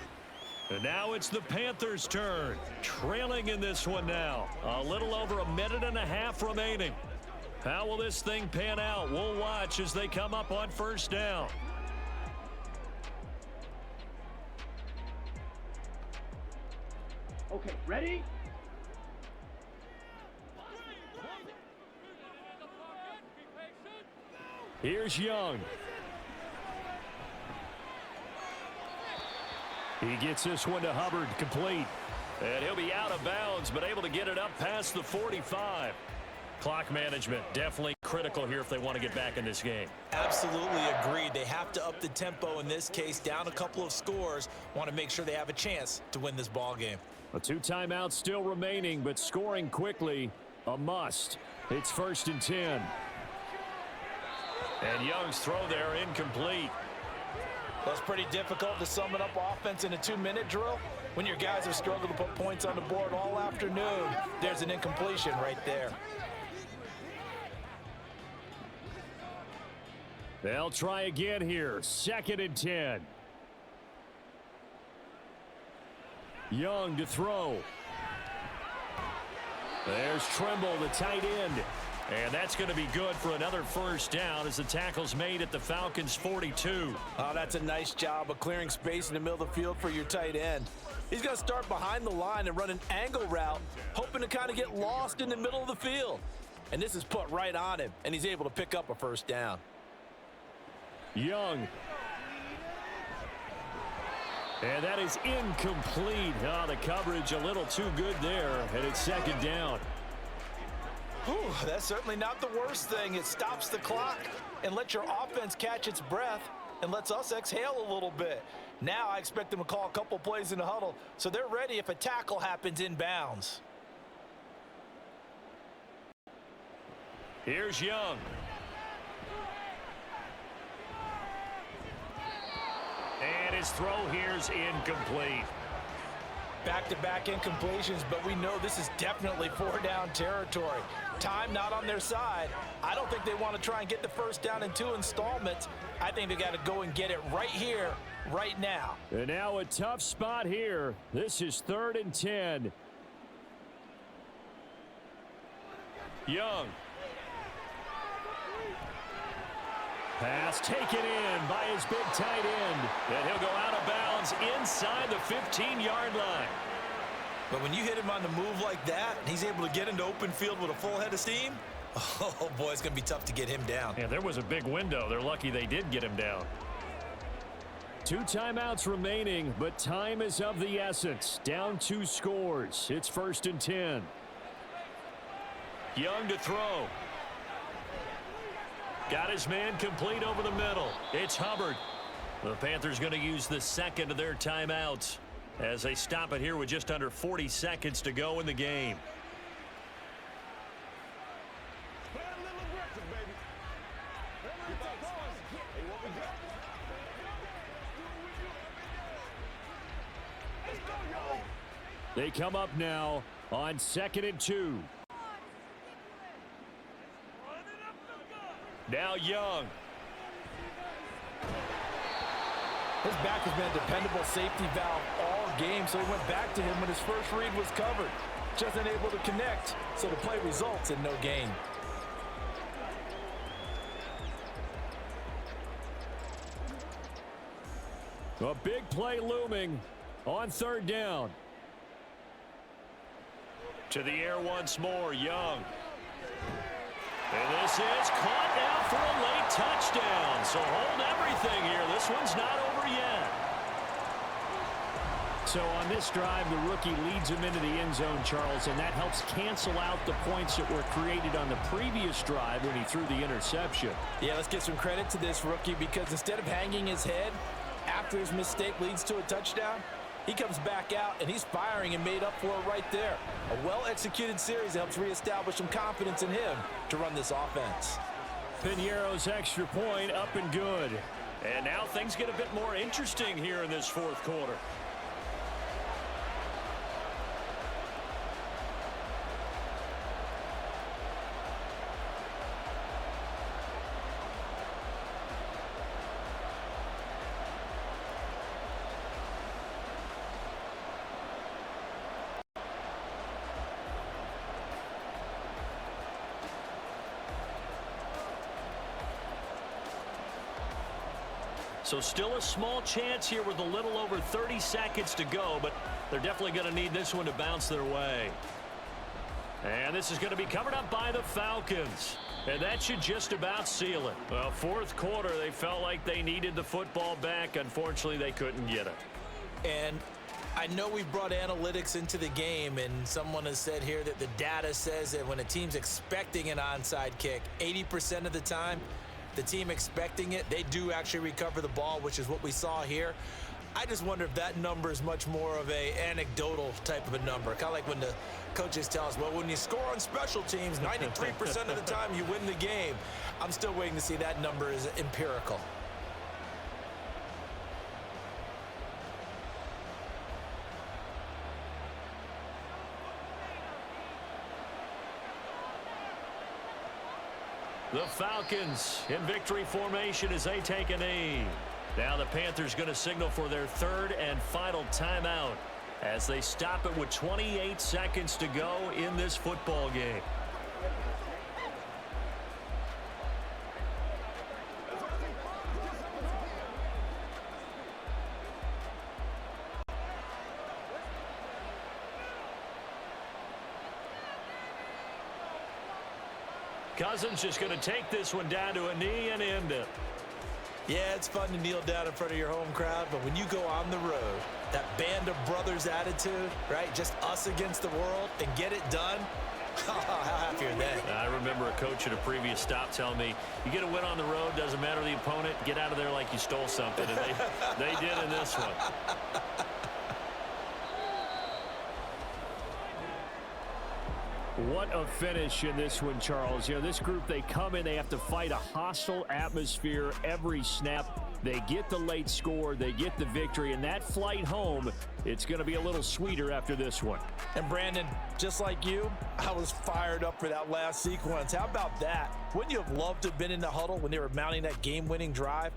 And now it's the Panthers' turn. Trailing in this one now. A little over a minute and a half remaining. How will this thing pan out? We'll watch as they come up on 1st down. Okay, ready? Here's Young. He gets this one to Hubbard, complete. And he'll be out of bounds, but able to get it up past the 45. Clock management definitely critical here if they want to get back in this game. Absolutely agreed. They have to up the tempo in this case, down a couple of scores. Want to make sure they have a chance to win this ball game. A 2 timeouts still remaining, but scoring quickly, a must. It's 1st and 10. And Young's throw there incomplete. Well, it's pretty difficult to sum it up offense in a 2-minute drill. When your guys have struggled to put points on the board all afternoon, there's an incompletion right there. They'll try again here. 2nd and 10. Young to throw. There's Trimble, the tight end. And that's going to be good for another 1st down as the tackle's made at the Falcons' 42. Oh, that's a nice job of clearing space in the middle of the field for your tight end. He's going to start behind the line and run an angle route, hoping to kind of get lost in the middle of the field. And this is put right on him, and he's able to pick up a 1st down. Young. And that is incomplete. Oh, the coverage a little too good there, and it's 2nd down. Whew, that's certainly not the worst thing. It stops the clock and lets your offense catch its breath. and lets us exhale a little bit. Now I expect them to call a couple plays in the huddle so they're ready if a tackle happens inbounds. Here's Young. And his throw here's incomplete. Back-to-back incompletions, but we know this is definitely 4-down territory. Time not on their side. I don't think they want to try and get the first down in 2 installments. I think they got to go and get it right here, right now. And now a tough spot here. This is 3rd and 10. Young. Pass taken in by his big tight end. And he'll go out of bounds inside the 15-yard line. But when you hit him on the move like that, and he's able to get into open field with a full head of steam, oh, boy, it's going to be tough to get him down. Yeah, there was a big window. They're lucky they did get him down. 2 timeouts remaining, but time is of the essence. Down 2 scores. It's 1st and 10. Young to throw. Got his man complete over the middle. It's Hubbard. The Panthers going to use the second of their timeouts as they stop it here with just under 40 seconds to go in the game. They come up now on 2nd and 2. Now Young. His back has been a dependable safety valve all game, so he went back to him when his first read was covered. Just unable to connect, so the play results in no gain. A big play looming on 3rd down. To the air once more, Young. And this is caught now for a late touchdown. So hold everything here. This one's not over yet. So on this drive, the rookie leads him into the end zone, Charles, and that helps cancel out the points that were created on the previous drive when he threw the interception. Yeah, let's give some credit to this rookie because instead of hanging his head after his mistake leads to a touchdown, he comes back out, and he's firing and made up for it right there. A well-executed series helps reestablish some confidence in him to run this offense. Pinheiro's extra point up and good. And now things get a bit more interesting here in this 4th quarter. So still a small chance here with a little over 30 seconds to go, but they're definitely going to need this one to bounce their way. And this is going to be covered up by the Falcons. And that should just about seal it. Well, 4th quarter, they felt like they needed the football back. Unfortunately, they couldn't get it. And I know we brought analytics into the game, and someone has said here that the data says that when a team's expecting an onside kick, 80% of the time, the team expecting it, they do actually recover the ball, which is what we saw here. I just wonder if that number is much more of a anecdotal type of a number. Kind of like when the coaches tell us, well, when you score on special teams, 93% of the time you win the game. I'm still waiting to see that number is empirical. The Falcons in victory formation as they take a knee. Now the Panthers going to signal for their 3rd and final timeout as they stop it with 28 seconds to go in this football game. Cousins just going to take this one down to a knee and end it. Yeah, it's fun to kneel down in front of your home crowd, but when you go on the road, that band of brothers attitude, right? Just us against the world and get it done. How happy are they? I remember remember a coach at a previous stop telling me, you get a win on the road, doesn't matter the opponent, get out of there like you stole something. And they did in this one. What a finish in this one, Charles. You know, this group, they come in, they have to fight a hostile atmosphere every snap. They get the late score, they get the victory, and that flight home, it's going to be a little sweeter after this one. And Brandon, just like you, I was fired up for that last sequence. How about that? Wouldn't you have loved to have been in the huddle when they were mounting that game-winning drive?